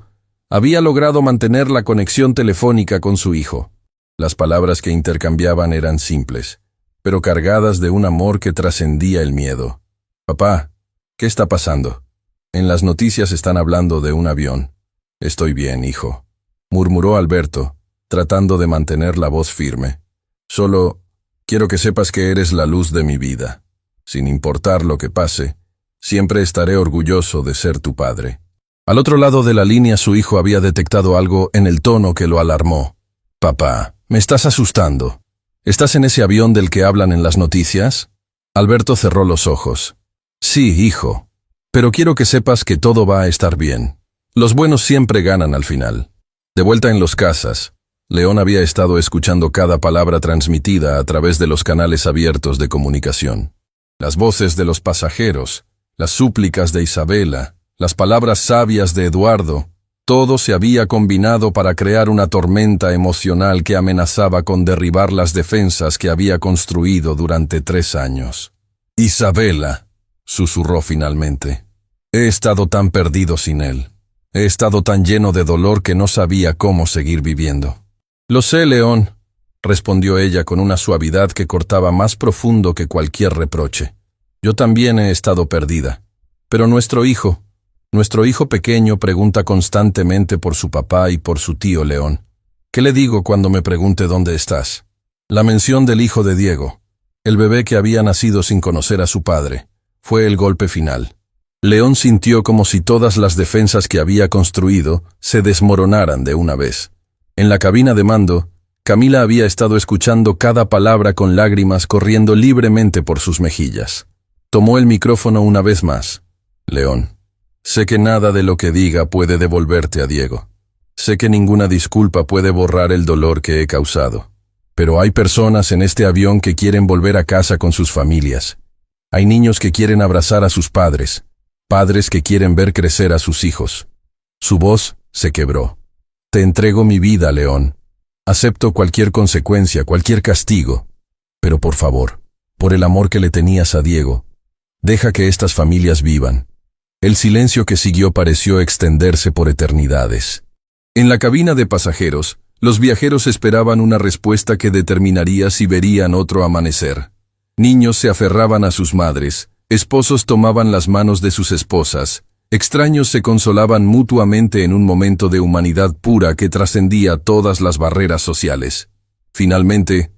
había logrado mantener la conexión telefónica con su hijo. Las palabras que intercambiaban eran simples, pero cargadas de un amor que trascendía el miedo. «Papá, ¿qué está pasando? En las noticias están hablando de un avión». «Estoy bien, hijo», murmuró Alberto, tratando de mantener la voz firme. «Solo quiero que sepas que eres la luz de mi vida. Sin importar lo que pase, siempre estaré orgulloso de ser tu padre». Al otro lado de la línea su hijo había detectado algo en el tono que lo alarmó. «Papá, me estás asustando. ¿Estás en ese avión del que hablan en las noticias?» Alberto cerró los ojos. «Sí, hijo. Pero quiero que sepas que todo va a estar bien. Los buenos siempre ganan al final. De vuelta en los casas, León había estado escuchando cada palabra transmitida a través de los canales abiertos de comunicación. Las voces de los pasajeros, las súplicas de Isabela, las palabras sabias de Eduardo, todo se había combinado para crear una tormenta emocional que amenazaba con derribar las defensas que había construido durante 3 años. «Isabela», susurró finalmente, «he estado tan perdido sin él. He estado tan lleno de dolor que no sabía cómo seguir viviendo». «Lo sé, León», respondió ella con una suavidad que cortaba más profundo que cualquier reproche. «Yo también he estado perdida. Pero nuestro hijo pequeño pregunta constantemente por su papá y por su tío León. ¿Qué le digo cuando me pregunte dónde estás?» La mención del hijo de Diego, el bebé que había nacido sin conocer a su padre, fue el golpe final. León sintió como si todas las defensas que había construido se desmoronaran de una vez. En la cabina de mando, Camila había estado escuchando cada palabra con lágrimas corriendo libremente por sus mejillas. Tomó el micrófono una vez más. «León, sé que nada de lo que diga puede devolverte a Diego. Sé que ninguna disculpa puede borrar el dolor que he causado. Pero hay personas en este avión que quieren volver a casa con sus familias. Hay niños que quieren abrazar a sus padres, padres que quieren ver crecer a sus hijos». Su voz se quebró. «Te entrego mi vida, León. Acepto cualquier consecuencia, cualquier castigo. Pero por favor, por el amor que le tenías a Diego, deja que estas familias vivan». El silencio que siguió pareció extenderse por eternidades. En la cabina de pasajeros, los viajeros esperaban una respuesta que determinaría si verían otro amanecer. Niños se aferraban a sus madres, esposos tomaban las manos de sus esposas, extraños se consolaban mutuamente en un momento de humanidad pura que trascendía todas las barreras sociales. Finalmente,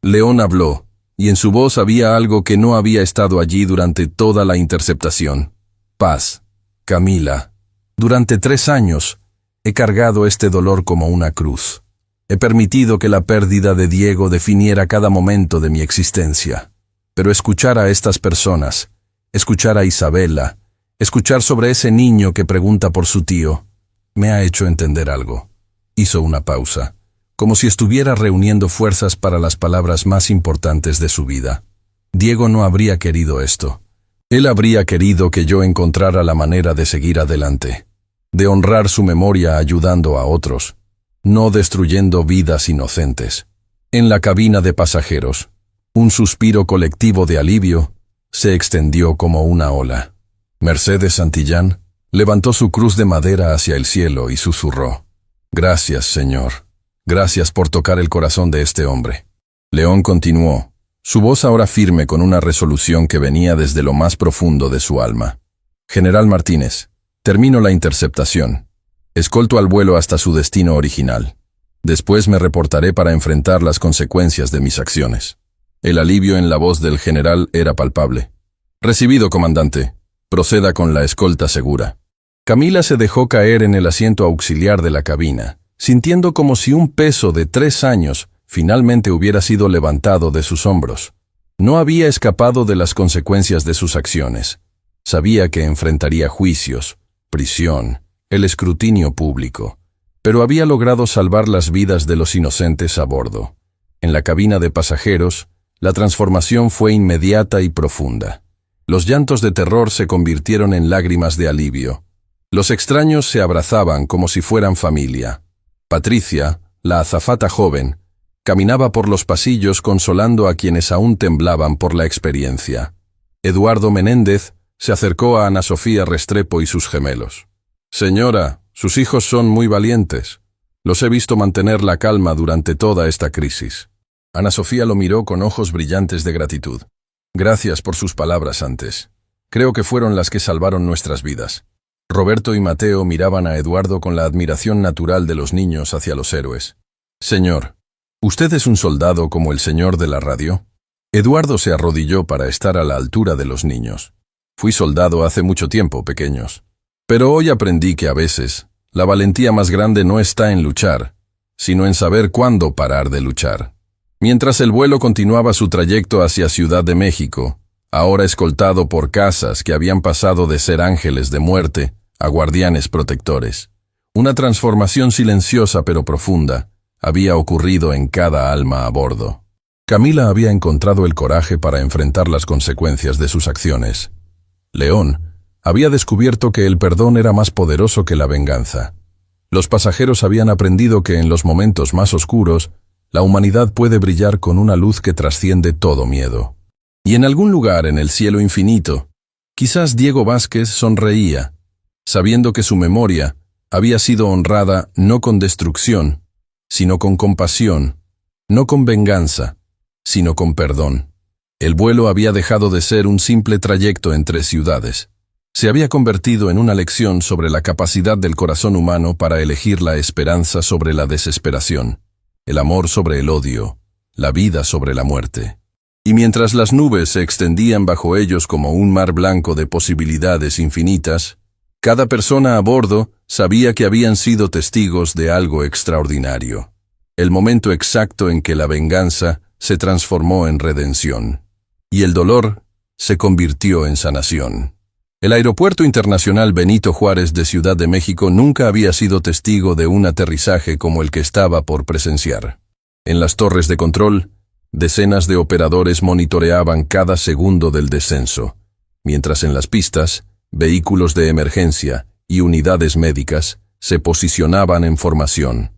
León habló, y en su voz había algo que no había estado allí durante toda la interceptación. «Paz, Camila. Durante 3 años he cargado este dolor como una cruz. He permitido que la pérdida de Diego definiera cada momento de mi existencia. Pero escuchar a estas personas, escuchar a Isabela, escuchar sobre ese niño que pregunta por su tío, me ha hecho entender algo». Hizo una pausa, como si estuviera reuniendo fuerzas para las palabras más importantes de su vida. Diego no habría querido esto. Él habría querido que yo encontrara la manera de seguir adelante, de honrar su memoria ayudando a otros, no destruyendo vidas inocentes. En la cabina de pasajeros, un suspiro colectivo de alivio se extendió como una ola. Mercedes Santillán levantó su cruz de madera hacia el cielo y susurró: «Gracias, Señor. Gracias por tocar el corazón de este hombre». León continuó, su voz ahora firme con una resolución que venía desde lo más profundo de su alma. «General Martínez, termino la interceptación. Escolto al vuelo hasta su destino original. Después me reportaré para enfrentar las consecuencias de mis acciones». El alivio en la voz del general era palpable. «Recibido, comandante. Proceda con la escolta segura». Camila se dejó caer en el asiento auxiliar de la cabina, sintiendo como si un peso de 3 años finalmente hubiera sido levantado de sus hombros. No había escapado de las consecuencias de sus acciones. Sabía que enfrentaría juicios, prisión, el escrutinio público, pero había logrado salvar las vidas de los inocentes a bordo. En la cabina de pasajeros, la transformación fue inmediata y profunda. Los llantos de terror se convirtieron en lágrimas de alivio. Los extraños se abrazaban como si fueran familia. Patricia, la azafata joven, caminaba por los pasillos consolando a quienes aún temblaban por la experiencia. Eduardo Menéndez se acercó a Ana Sofía Restrepo y sus gemelos. «Señora, sus hijos son muy valientes. Los he visto mantener la calma durante toda esta crisis». Ana Sofía lo miró con ojos brillantes de gratitud. «Gracias por sus palabras antes. Creo que fueron las que salvaron nuestras vidas». Roberto y Mateo miraban a Eduardo con la admiración natural de los niños hacia los héroes. «Señor, ¿usted es un soldado como el señor de la radio?» Eduardo se arrodilló para estar a la altura de los niños. «Fui soldado hace mucho tiempo, pequeños. Pero hoy aprendí que a veces la valentía más grande no está en luchar, sino en saber cuándo parar de luchar». Mientras el vuelo continuaba su trayecto hacia Ciudad de México, ahora escoltado por casas que habían pasado de ser ángeles de muerte a guardianes protectores. Una transformación silenciosa pero profunda había ocurrido en cada alma a bordo. Camila había encontrado el coraje para enfrentar las consecuencias de sus acciones. León había descubierto que el perdón era más poderoso que la venganza. Los pasajeros habían aprendido que en los momentos más oscuros, la humanidad puede brillar con una luz que trasciende todo miedo. Y en algún lugar en el cielo infinito, quizás Diego Vázquez sonreía, sabiendo que su memoria había sido honrada no con destrucción, sino con compasión, no con venganza, sino con perdón. El vuelo había dejado de ser un simple trayecto entre ciudades. Se había convertido en una lección sobre la capacidad del corazón humano para elegir la esperanza sobre la desesperación, el amor sobre el odio, la vida sobre la muerte. Y mientras las nubes se extendían bajo ellos como un mar blanco de posibilidades infinitas, cada persona a bordo sabía que habían sido testigos de algo extraordinario. El momento exacto en que la venganza se transformó en redención, y el dolor se convirtió en sanación. El Aeropuerto Internacional Benito Juárez de Ciudad de México nunca había sido testigo de un aterrizaje como el que estaba por presenciar. En las torres de control, decenas de operadores monitoreaban cada segundo del descenso, mientras en las pistas, vehículos de emergencia y unidades médicas se posicionaban en formación,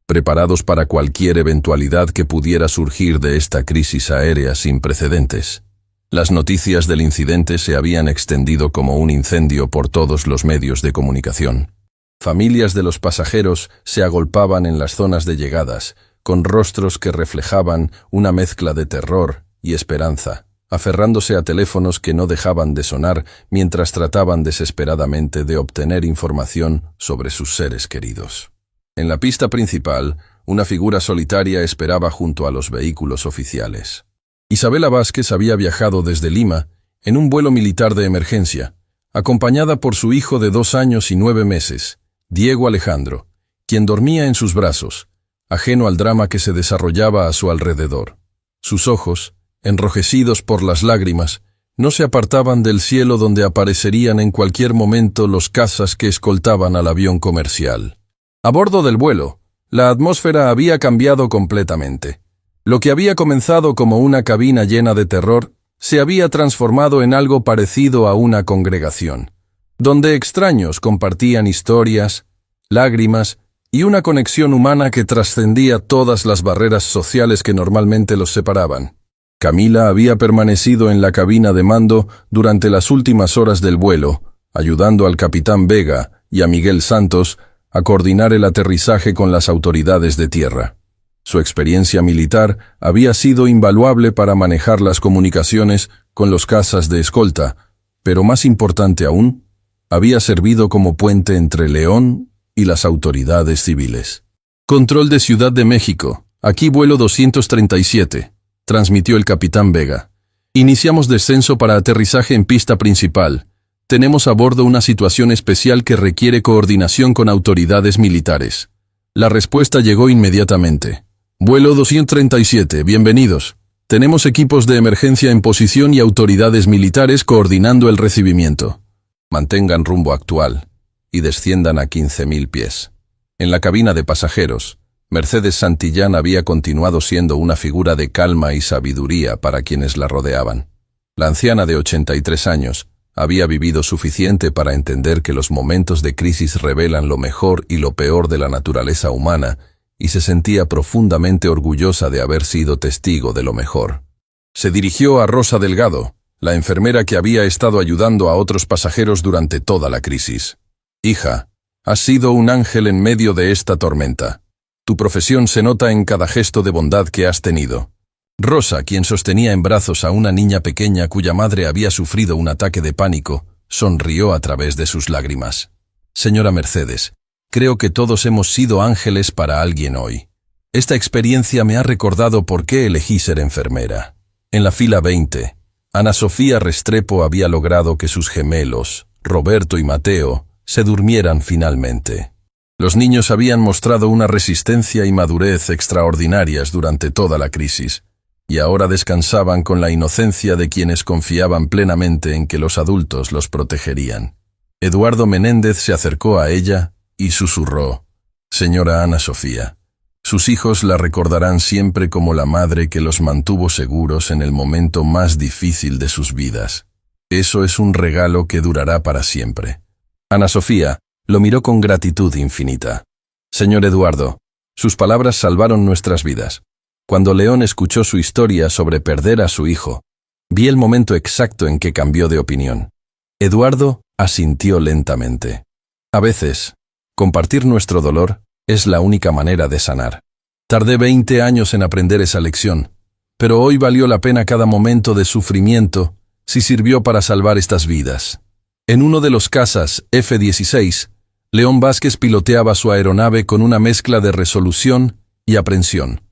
preparados para cualquier eventualidad que pudiera surgir de esta crisis aérea sin precedentes. Las noticias del incidente se habían extendido como un incendio por todos los medios de comunicación. Familias de los pasajeros se agolpaban en las zonas de llegadas, con rostros que reflejaban una mezcla de terror y esperanza, aferrándose a teléfonos que no dejaban de sonar mientras trataban desesperadamente de obtener información sobre sus seres queridos. En la pista principal, una figura solitaria esperaba junto a los vehículos oficiales. Isabela Vázquez había viajado desde Lima en un vuelo militar de emergencia, acompañada por su hijo de 2 años y 9 meses, Diego Alejandro, quien dormía en sus brazos, ajeno al drama que se desarrollaba a su alrededor. Sus ojos, enrojecidos por las lágrimas, no se apartaban del cielo donde aparecerían en cualquier momento los cazas que escoltaban al avión comercial. A bordo del vuelo, la atmósfera había cambiado completamente. Lo que había comenzado como una cabina llena de terror se había transformado en algo parecido a una congregación, donde extraños compartían historias, lágrimas y una conexión humana que trascendía todas las barreras sociales que normalmente los separaban. Camila había permanecido en la cabina de mando durante las últimas horas del vuelo, ayudando al capitán Vega y a Miguel Santos a coordinar el aterrizaje con las autoridades de tierra. Su experiencia militar había sido invaluable para manejar las comunicaciones con los cazas de escolta, pero más importante aún, había servido como puente entre León y las autoridades civiles. Control de Ciudad de México, aquí vuelo 237, transmitió el capitán Vega. Iniciamos descenso para aterrizaje en pista principal. Tenemos a bordo una situación especial que requiere coordinación con autoridades militares. La respuesta llegó inmediatamente. Vuelo 237, bienvenidos. Tenemos equipos de emergencia en posición y autoridades militares coordinando el recibimiento. Mantengan rumbo actual y desciendan a 15.000 pies. En la cabina de pasajeros, Mercedes Santillán había continuado siendo una figura de calma y sabiduría para quienes la rodeaban. La anciana de 83 años había vivido suficiente para entender que los momentos de crisis revelan lo mejor y lo peor de la naturaleza humana, y se sentía profundamente orgullosa de haber sido testigo de lo mejor. Se dirigió a Rosa Delgado, la enfermera que había estado ayudando a otros pasajeros durante toda la crisis. Hija, has sido un ángel en medio de esta tormenta. Tu profesión se nota en cada gesto de bondad que has tenido. Rosa, quien sostenía en brazos a una niña pequeña cuya madre había sufrido un ataque de pánico, sonrió a través de sus lágrimas. Señora Mercedes, creo que todos hemos sido ángeles para alguien hoy. Esta experiencia me ha recordado por qué elegí ser enfermera. En la fila 20, Ana Sofía Restrepo había logrado que sus gemelos, Roberto y Mateo, se durmieran finalmente. Los niños habían mostrado una resistencia y madurez extraordinarias durante toda la crisis, y ahora descansaban con la inocencia de quienes confiaban plenamente en que los adultos los protegerían. Eduardo Menéndez se acercó a ella y susurró: «Señora Ana Sofía, sus hijos la recordarán siempre como la madre que los mantuvo seguros en el momento más difícil de sus vidas. Eso es un regalo que durará para siempre». Ana Sofía lo miró con gratitud infinita. «Señor Eduardo, sus palabras salvaron nuestras vidas. Cuando León escuchó su historia sobre perder a su hijo, vi el momento exacto en que cambió de opinión». Eduardo asintió lentamente. «A veces, compartir nuestro dolor es la única manera de sanar. Tardé 20 años en aprender esa lección, pero hoy valió la pena cada momento de sufrimiento si sirvió para salvar estas vidas». En uno de los cazas F-16, León Vázquez piloteaba su aeronave con una mezcla de resolución y aprensión.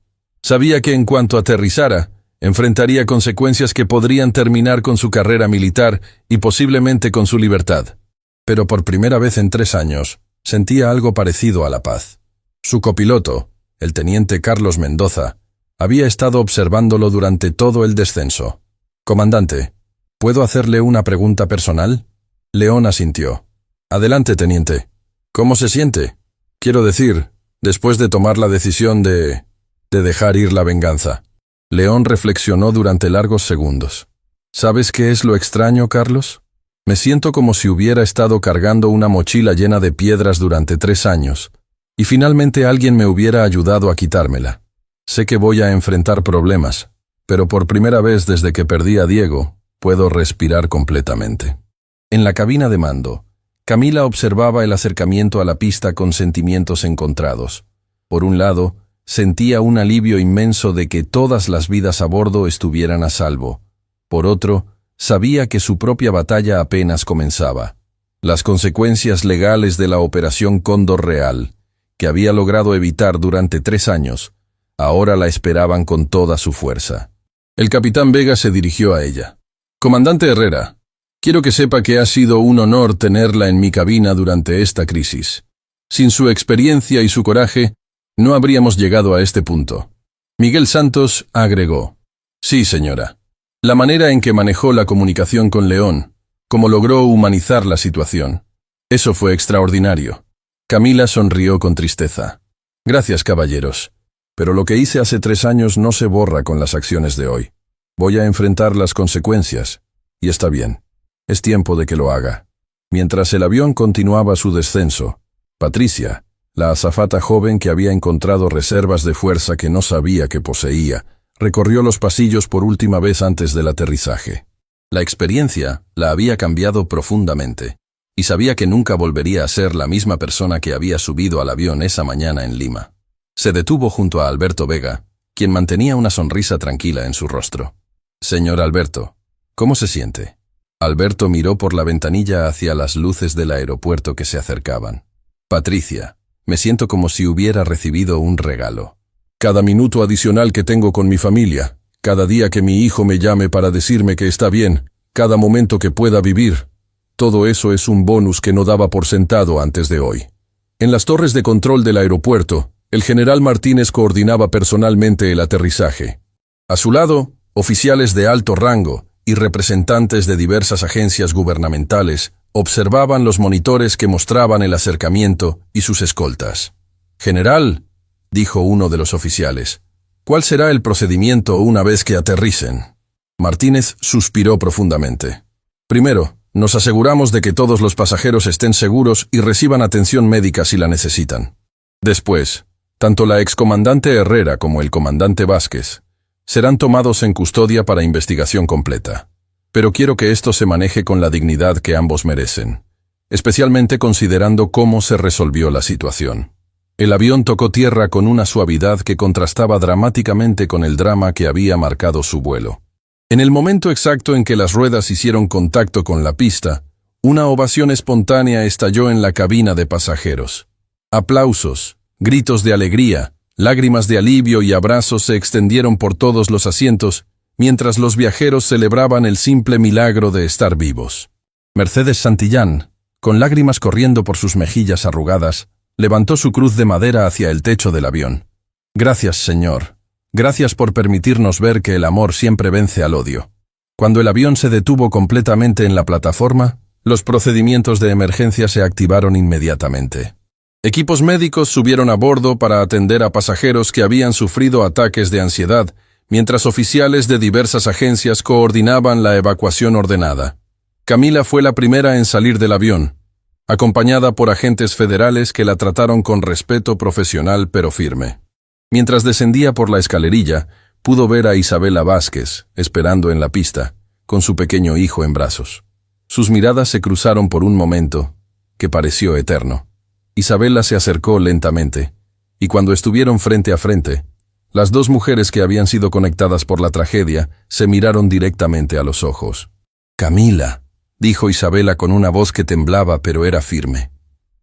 Sabía que en cuanto aterrizara, enfrentaría consecuencias que podrían terminar con su carrera militar y posiblemente con su libertad. Pero por primera vez en 3 años, sentía algo parecido a la paz. Su copiloto, el teniente Carlos Mendoza, había estado observándolo durante todo el descenso. «Comandante, ¿puedo hacerle una pregunta personal?». León asintió. «Adelante, teniente. ¿Cómo se siente? Quiero decir, después de tomar la decisión de dejar ir la venganza». León reflexionó durante largos segundos. «¿Sabes qué es lo extraño, Carlos? Me siento como si hubiera estado cargando una mochila llena de piedras durante 3 años, y finalmente alguien me hubiera ayudado a quitármela. Sé que voy a enfrentar problemas, pero por primera vez desde que perdí a Diego, puedo respirar completamente». En la cabina de mando, Camila observaba el acercamiento a la pista con sentimientos encontrados. Por un lado, sentía un alivio inmenso de que todas las vidas a bordo estuvieran a salvo. Por otro, sabía que su propia batalla apenas comenzaba. Las consecuencias legales de la Operación Cóndor Real, que había logrado evitar durante 3 años, ahora la esperaban con toda su fuerza. El capitán Vega se dirigió a ella. «Comandante Herrera, quiero que sepa que ha sido un honor tenerla en mi cabina durante esta crisis. Sin su experiencia y su coraje, no habríamos llegado a este punto». Miguel Santos agregó: «Sí, señora. La manera en que manejó la comunicación con León, como logró humanizar la situación. Eso fue extraordinario». Camila sonrió con tristeza. «Gracias, caballeros. Pero lo que hice hace 3 años no se borra con las acciones de hoy. Voy a enfrentar las consecuencias, y está bien. Es tiempo de que lo haga». Mientras el avión continuaba su descenso, Patricia, la azafata joven que había encontrado reservas de fuerza que no sabía que poseía, recorrió los pasillos por última vez antes del aterrizaje. La experiencia la había cambiado profundamente, y sabía que nunca volvería a ser la misma persona que había subido al avión esa mañana en Lima. Se detuvo junto a Alberto Vega, quien mantenía una sonrisa tranquila en su rostro. «Señor Alberto, ¿cómo se siente?». Alberto miró por la ventanilla hacia las luces del aeropuerto que se acercaban. «Patricia, me siento como si hubiera recibido un regalo. Cada minuto adicional que tengo con mi familia, cada día que mi hijo me llame para decirme que está bien, cada momento que pueda vivir, todo eso es un bonus que no daba por sentado antes de hoy». En las torres de control del aeropuerto, el general Martínez coordinaba personalmente el aterrizaje. A su lado, oficiales de alto rango y representantes de diversas agencias gubernamentales observaban los monitores que mostraban el acercamiento y sus escoltas. «General», dijo uno de los oficiales, «¿cuál será el procedimiento una vez que aterricen?». Martínez suspiró profundamente. «Primero, nos aseguramos de que todos los pasajeros estén seguros y reciban atención médica si la necesitan. Después, tanto la excomandante Herrera como el comandante Vázquez serán tomados en custodia para investigación completa. Pero quiero que esto se maneje con la dignidad que ambos merecen, especialmente considerando cómo se resolvió la situación». El avión tocó tierra con una suavidad que contrastaba dramáticamente con el drama que había marcado su vuelo. En el momento exacto en que las ruedas hicieron contacto con la pista, una ovación espontánea estalló en la cabina de pasajeros. Aplausos, gritos de alegría, lágrimas de alivio y abrazos se extendieron por todos los asientos, mientras los viajeros celebraban el simple milagro de estar vivos. Mercedes Santillán, con lágrimas corriendo por sus mejillas arrugadas, levantó su cruz de madera hacia el techo del avión. «Gracias, señor. Gracias por permitirnos ver que el amor siempre vence al odio. Cuando el avión se detuvo completamente en la plataforma, los procedimientos de emergencia se activaron inmediatamente. Equipos médicos subieron a bordo para atender a pasajeros que habían sufrido ataques de ansiedad, mientras oficiales de diversas agencias coordinaban la evacuación ordenada. Camila fue la primera en salir del avión, acompañada por agentes federales que la trataron con respeto profesional pero firme. Mientras descendía por la escalerilla, pudo ver a Isabela Vázquez, esperando en la pista, con su pequeño hijo en brazos. Sus miradas se cruzaron por un momento, que pareció eterno. Isabela se acercó lentamente, y cuando estuvieron frente a frente, las dos mujeres que habían sido conectadas por la tragedia se miraron directamente a los ojos. «Camila», dijo Isabela con una voz que temblaba pero era firme.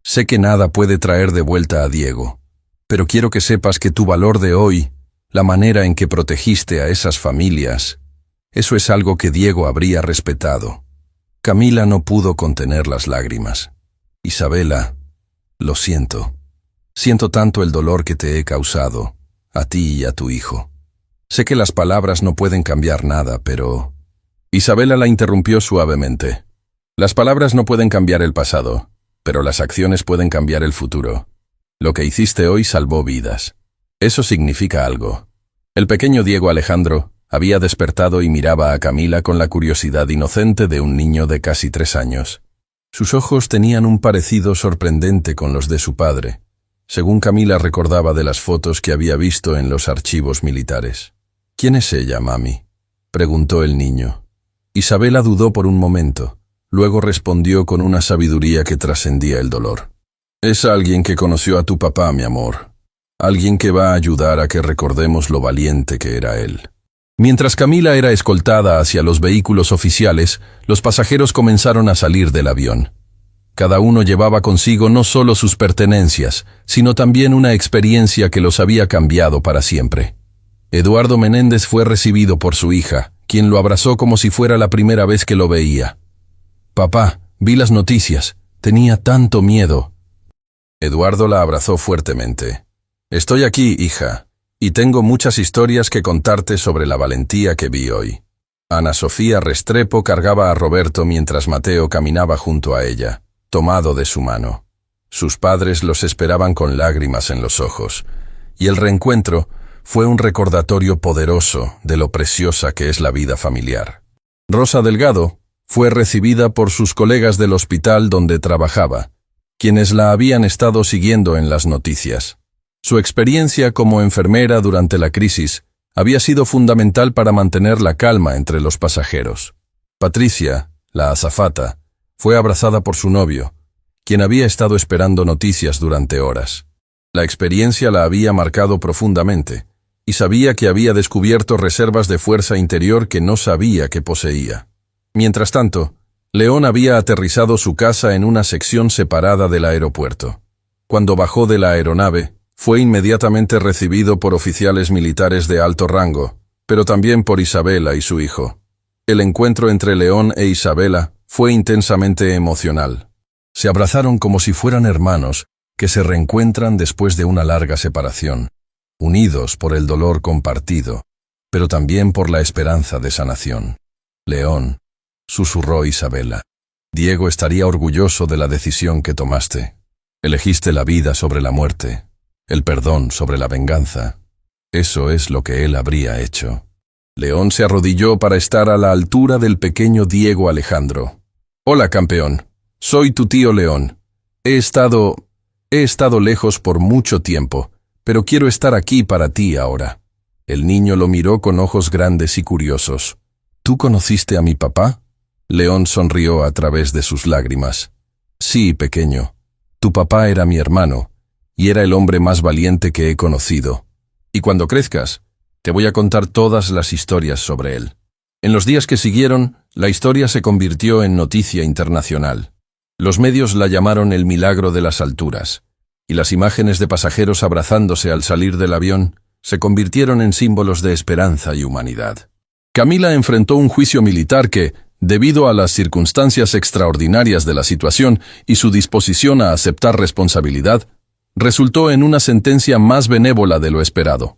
«Sé que nada puede traer de vuelta a Diego, pero quiero que sepas que tu valor de hoy, la manera en que protegiste a esas familias, eso es algo que Diego habría respetado». Camila no pudo contener las lágrimas. «Isabela, lo siento. Siento tanto el dolor que te he causado, a ti y a tu hijo. Sé que las palabras no pueden cambiar nada, pero...» Isabela la interrumpió suavemente. «Las palabras no pueden cambiar el pasado, pero las acciones pueden cambiar el futuro. Lo que hiciste hoy salvó vidas. Eso significa algo». El pequeño Diego Alejandro había despertado y miraba a Camila con la curiosidad inocente de un niño de casi 3 años. Sus ojos tenían un parecido sorprendente con los de su padre, según Camila recordaba de las fotos que había visto en los archivos militares. «¿Quién es ella, mami?», preguntó el niño. Isabela dudó por un momento, luego respondió con una sabiduría que trascendía el dolor. «Es alguien que conoció a tu papá, mi amor. Alguien que va a ayudar a que recordemos lo valiente que era él». Mientras Camila era escoltada hacia los vehículos oficiales, los pasajeros comenzaron a salir del avión. Cada uno llevaba consigo no solo sus pertenencias, sino también una experiencia que los había cambiado para siempre. Eduardo Menéndez fue recibido por su hija, quien lo abrazó como si fuera la primera vez que lo veía. «Papá, vi las noticias. Tenía tanto miedo». Eduardo la abrazó fuertemente. «Estoy aquí, hija, y tengo muchas historias que contarte sobre la valentía que vi hoy». Ana Sofía Restrepo cargaba a Roberto mientras Mateo caminaba junto a ella, tomado de su mano. Sus padres los esperaban con lágrimas en los ojos, y el reencuentro fue un recordatorio poderoso de lo preciosa que es la vida familiar. Rosa Delgado fue recibida por sus colegas del hospital donde trabajaba, quienes la habían estado siguiendo en las noticias. Su experiencia como enfermera durante la crisis había sido fundamental para mantener la calma entre los pasajeros. Patricia, la azafata, fue abrazada por su novio, quien había estado esperando noticias durante horas. La experiencia la había marcado profundamente, y sabía que había descubierto reservas de fuerza interior que no sabía que poseía. Mientras tanto, León había aterrizado su casa en una sección separada del aeropuerto. Cuando bajó de la aeronave, fue inmediatamente recibido por oficiales militares de alto rango, pero también por Isabela y su hijo. El encuentro entre León e Isabela fue intensamente emocional. Se abrazaron como si fueran hermanos que se reencuentran después de una larga separación, unidos por el dolor compartido, pero también por la esperanza de sanación. «León», susurró Isabela, «Diego estaría orgulloso de la decisión que tomaste. Elegiste la vida sobre la muerte, el perdón sobre la venganza. Eso es lo que él habría hecho». León se arrodilló para estar a la altura del pequeño Diego Alejandro. «Hola, campeón. Soy tu tío León. He estado lejos por mucho tiempo, pero quiero estar aquí para ti ahora». El niño lo miró con ojos grandes y curiosos. «¿Tú conociste a mi papá?». León sonrió a través de sus lágrimas. «Sí, pequeño. Tu papá era mi hermano, y era el hombre más valiente que he conocido. Y cuando crezcas, te voy a contar todas las historias sobre él». En los días que siguieron, la historia se convirtió en noticia internacional. Los medios la llamaron el milagro de las alturas, y las imágenes de pasajeros abrazándose al salir del avión se convirtieron en símbolos de esperanza y humanidad. Camila enfrentó un juicio militar que, debido a las circunstancias extraordinarias de la situación y su disposición a aceptar responsabilidad, resultó en una sentencia más benévola de lo esperado.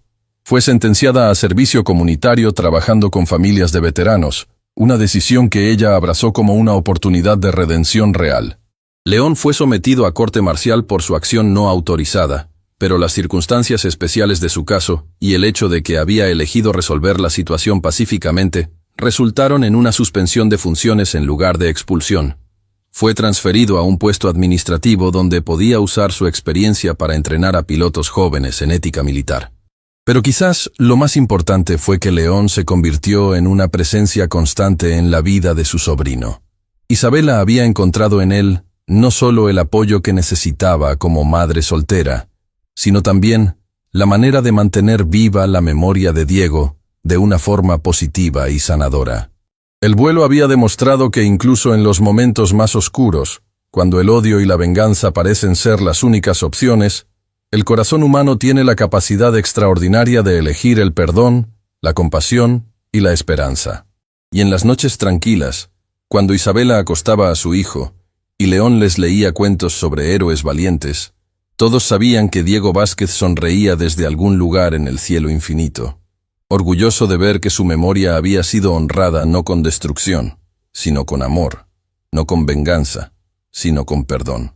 Fue sentenciada a servicio comunitario trabajando con familias de veteranos, una decisión que ella abrazó como una oportunidad de redención real. León fue sometido a corte marcial por su acción no autorizada, pero las circunstancias especiales de su caso y el hecho de que había elegido resolver la situación pacíficamente resultaron en una suspensión de funciones en lugar de expulsión. Fue transferido a un puesto administrativo donde podía usar su experiencia para entrenar a pilotos jóvenes en ética militar. Pero quizás lo más importante fue que León se convirtió en una presencia constante en la vida de su sobrino. Isabela había encontrado en él no solo el apoyo que necesitaba como madre soltera, sino también la manera de mantener viva la memoria de Diego de una forma positiva y sanadora. El vuelo había demostrado que incluso en los momentos más oscuros, cuando el odio y la venganza parecen ser las únicas opciones, el corazón humano tiene la capacidad extraordinaria de elegir el perdón, la compasión y la esperanza. Y en las noches tranquilas, cuando Isabela acostaba a su hijo, y León les leía cuentos sobre héroes valientes, todos sabían que Diego Vázquez sonreía desde algún lugar en el cielo infinito, orgulloso de ver que su memoria había sido honrada no con destrucción, sino con amor, no con venganza, sino con perdón.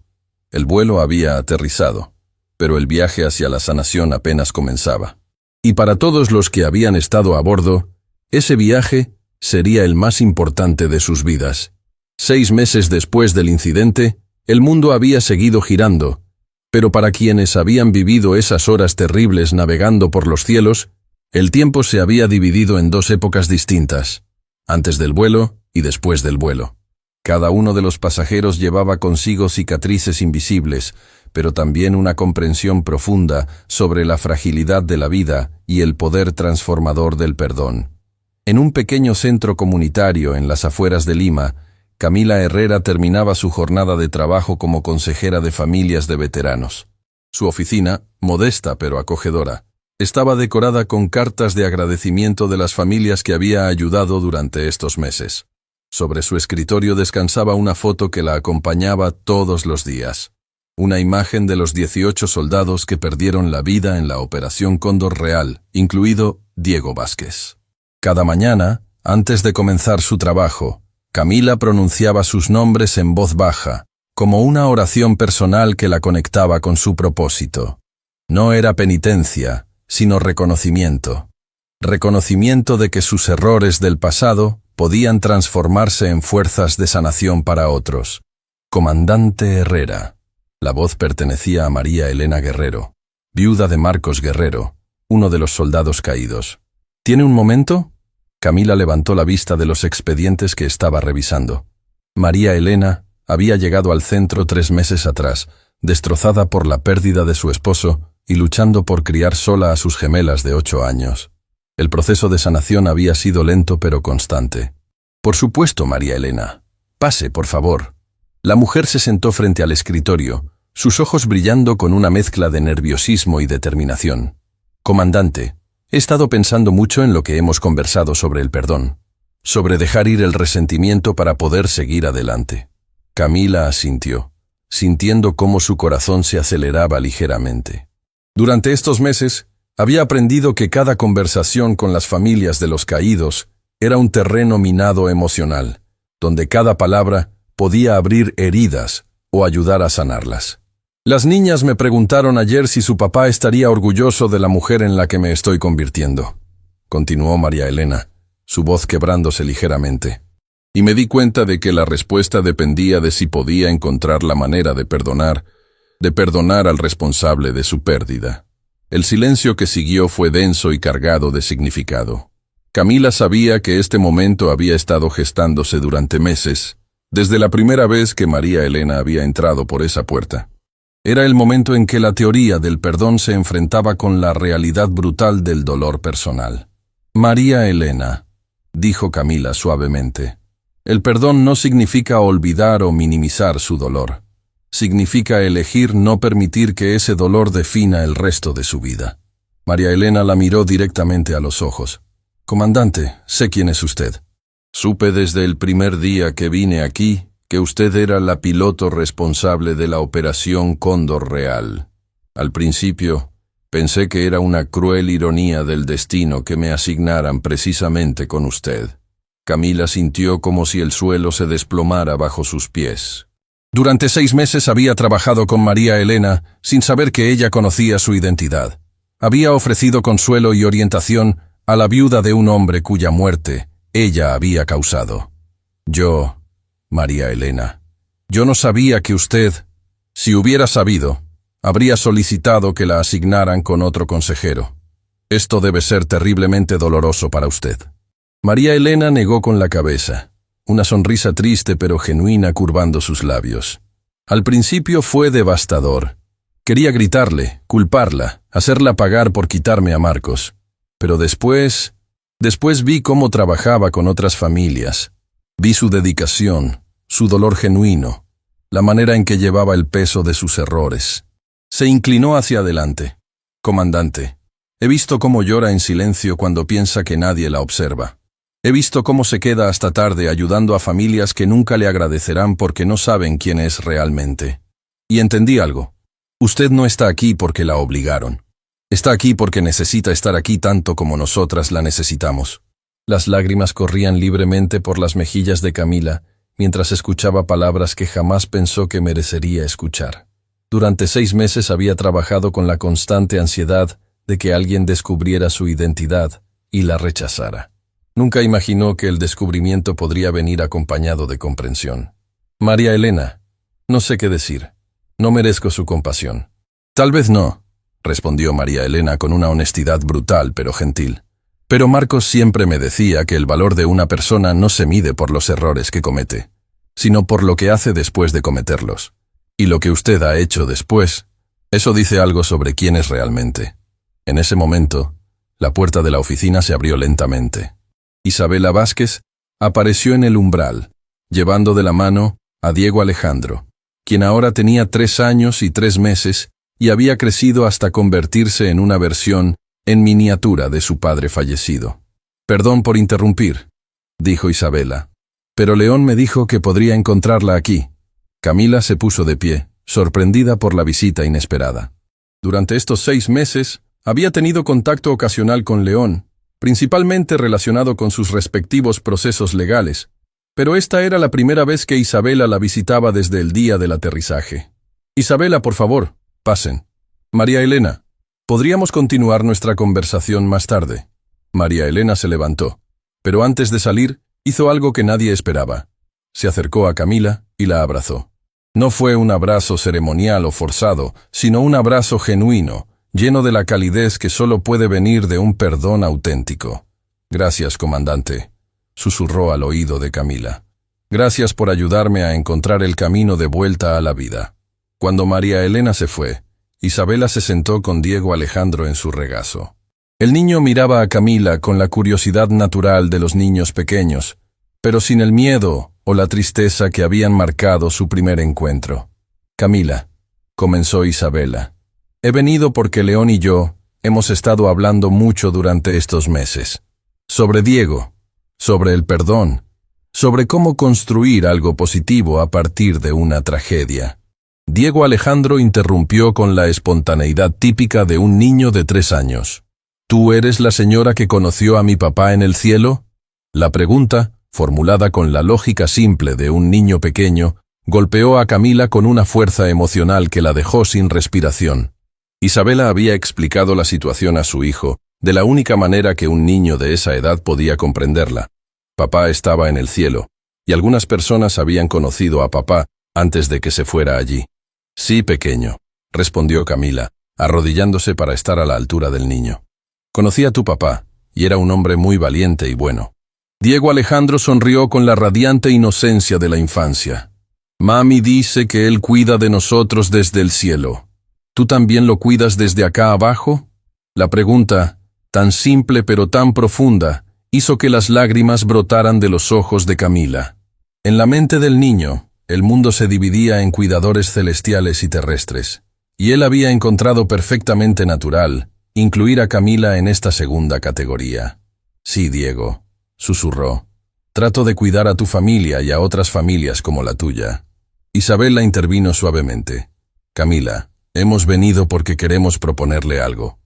El vuelo había aterrizado, pero el viaje hacia la sanación apenas comenzaba. Y para todos los que habían estado a bordo, ese viaje sería el más importante de sus vidas. 6 meses después del incidente, el mundo había seguido girando, pero para quienes habían vivido esas horas terribles navegando por los cielos, el tiempo se había dividido en 2 épocas distintas, antes del vuelo y después del vuelo. Cada uno de los pasajeros llevaba consigo cicatrices invisibles, pero también una comprensión profunda sobre la fragilidad de la vida y el poder transformador del perdón. En un pequeño centro comunitario en las afueras de Lima, Camila Herrera terminaba su jornada de trabajo como consejera de familias de veteranos. Su oficina, modesta pero acogedora, estaba decorada con cartas de agradecimiento de las familias que había ayudado durante estos meses. Sobre su escritorio descansaba una foto que la acompañaba todos los días. Una imagen de los 18 soldados que perdieron la vida en la Operación Cóndor Real, incluido Diego Vázquez. Cada mañana, antes de comenzar su trabajo, Camila pronunciaba sus nombres en voz baja, como una oración personal que la conectaba con su propósito. No era penitencia, sino reconocimiento. Reconocimiento de que sus errores del pasado podían transformarse en fuerzas de sanación para otros. Comandante Herrera. La voz pertenecía a María Elena Guerrero, viuda de Marcos Guerrero, uno de los soldados caídos. ¿Tiene un momento? Camila levantó la vista de los expedientes que estaba revisando. María Elena había llegado al centro 3 meses atrás, destrozada por la pérdida de su esposo y luchando por criar sola a sus gemelas de 8 años. El proceso de sanación había sido lento pero constante. Por supuesto, María Elena. Pase, por favor. La mujer se sentó frente al escritorio, sus ojos brillando con una mezcla de nerviosismo y determinación. Comandante, he estado pensando mucho en lo que hemos conversado sobre el perdón, sobre dejar ir el resentimiento para poder seguir adelante. Camila asintió, sintiendo cómo su corazón se aceleraba ligeramente. Durante estos meses, había aprendido que cada conversación con las familias de los caídos era un terreno minado emocional, donde cada palabra podía abrir heridas o ayudar a sanarlas. Las niñas me preguntaron ayer si su papá estaría orgulloso de la mujer en la que me estoy convirtiendo, continuó María Elena, su voz quebrándose ligeramente. Y me di cuenta de que la respuesta dependía de si podía encontrar la manera de perdonar al responsable de su pérdida. El silencio que siguió fue denso y cargado de significado. Camila sabía que este momento había estado gestándose durante meses, desde la primera vez que María Elena había entrado por esa puerta. Era el momento en que la teoría del perdón se enfrentaba con la realidad brutal del dolor personal. María Elena, dijo Camila suavemente, el perdón no significa olvidar o minimizar su dolor. Significa elegir no permitir que ese dolor defina el resto de su vida. María Elena la miró directamente a los ojos. Comandante, sé quién es usted. Supe desde el primer día que vine aquí que usted era la piloto responsable de la Operación Cóndor Real. Al principio, Pensé que era una cruel ironía del destino que me asignaran precisamente con usted. Camila sintió como si el suelo se desplomara bajo sus pies. Durante 6 meses había trabajado con María Elena sin saber que ella conocía su identidad. Había ofrecido consuelo y orientación a la viuda de un hombre cuya muerte ella había causado. Yo, María Elena, yo no sabía que usted, si hubiera sabido, habría solicitado que la asignaran con otro consejero. Esto debe ser terriblemente doloroso para usted. María Elena negó con la cabeza, una sonrisa triste pero genuina curvando sus labios. Al principio fue devastador. Quería gritarle, culparla, hacerla pagar por quitarme a Marcos. Pero después vi cómo trabajaba con otras familias. Vi su dedicación, su dolor genuino, la manera en que llevaba el peso de sus errores. Se inclinó hacia adelante. Comandante, he visto cómo llora en silencio cuando piensa que nadie la observa. He visto cómo se queda hasta tarde ayudando a familias que nunca le agradecerán porque no saben quién es realmente. Y entendí algo. Usted no está aquí porque la obligaron. Está aquí porque necesita estar aquí tanto como nosotras la necesitamos. Las lágrimas corrían libremente por las mejillas de Camila mientras escuchaba palabras que jamás pensó que merecería escuchar. Durante 6 meses había trabajado con la constante ansiedad de que alguien descubriera su identidad y la rechazara. Nunca imaginó que el descubrimiento podría venir acompañado de comprensión. María Elena, no sé qué decir. No merezco su compasión. Tal vez no, respondió María Elena con una honestidad brutal pero gentil. Pero Marcos siempre me decía que el valor de una persona no se mide por los errores que comete, sino por lo que hace después de cometerlos. Y lo que usted ha hecho después, eso dice algo sobre quién es realmente. En ese momento, la puerta de la oficina se abrió lentamente. Isabela Vázquez apareció en el umbral, llevando de la mano a Diego Alejandro, quien ahora tenía 3 años y 3 meses y había crecido hasta convertirse en una versión en miniatura de su padre fallecido. Perdón por interrumpir, dijo Isabela, pero León me dijo que podría encontrarla aquí. Camila se puso de pie, sorprendida por la visita inesperada. Durante estos 6 meses, había tenido contacto ocasional con León, principalmente relacionado con sus respectivos procesos legales, pero esta era la primera vez que Isabela la visitaba desde el día del aterrizaje. Isabela, por favor, pasen. María Elena, ¿podríamos continuar nuestra conversación más tarde? María Elena se levantó, pero antes de salir, hizo algo que nadie esperaba. Se acercó a Camila y la abrazó. No fue un abrazo ceremonial o forzado, sino un abrazo genuino, lleno de la calidez que solo puede venir de un perdón auténtico. Gracias, comandante, susurró al oído de Camila. Gracias por ayudarme a encontrar el camino de vuelta a la vida. Cuando María Elena se fue, Isabela se sentó con Diego Alejandro en su regazo. El niño miraba a Camila con la curiosidad natural de los niños pequeños, pero sin el miedo o la tristeza que habían marcado su primer encuentro. Camila, comenzó Isabela, he venido porque León y yo hemos estado hablando mucho durante estos meses. Sobre Diego, sobre el perdón, sobre cómo construir algo positivo a partir de una tragedia. Diego Alejandro interrumpió con la espontaneidad típica de un niño de 3 años. ¿Tú eres la señora que conoció a mi papá en el cielo? La pregunta, formulada con la lógica simple de un niño pequeño, golpeó a Camila con una fuerza emocional que la dejó sin respiración. Isabela había explicado la situación a su hijo de la única manera que un niño de esa edad podía comprenderla. Papá estaba en el cielo, y algunas personas habían conocido a papá antes de que se fuera allí. Sí, pequeño, respondió Camila, arrodillándose para estar a la altura del niño. Conocí a tu papá, y era un hombre muy valiente y bueno. Diego Alejandro sonrió con la radiante inocencia de la infancia. Mami dice que él cuida de nosotros desde el cielo. ¿Tú también lo cuidas desde acá abajo? La pregunta, tan simple pero tan profunda, hizo que las lágrimas brotaran de los ojos de Camila. En la mente del niño, el mundo se dividía en cuidadores celestiales y terrestres, y él había encontrado perfectamente natural incluir a Camila en esta segunda categoría. Sí, Diego, susurró. Trato de cuidar a tu familia y a otras familias como la tuya. Isabela intervino suavemente. Camila, hemos venido porque queremos proponerle algo.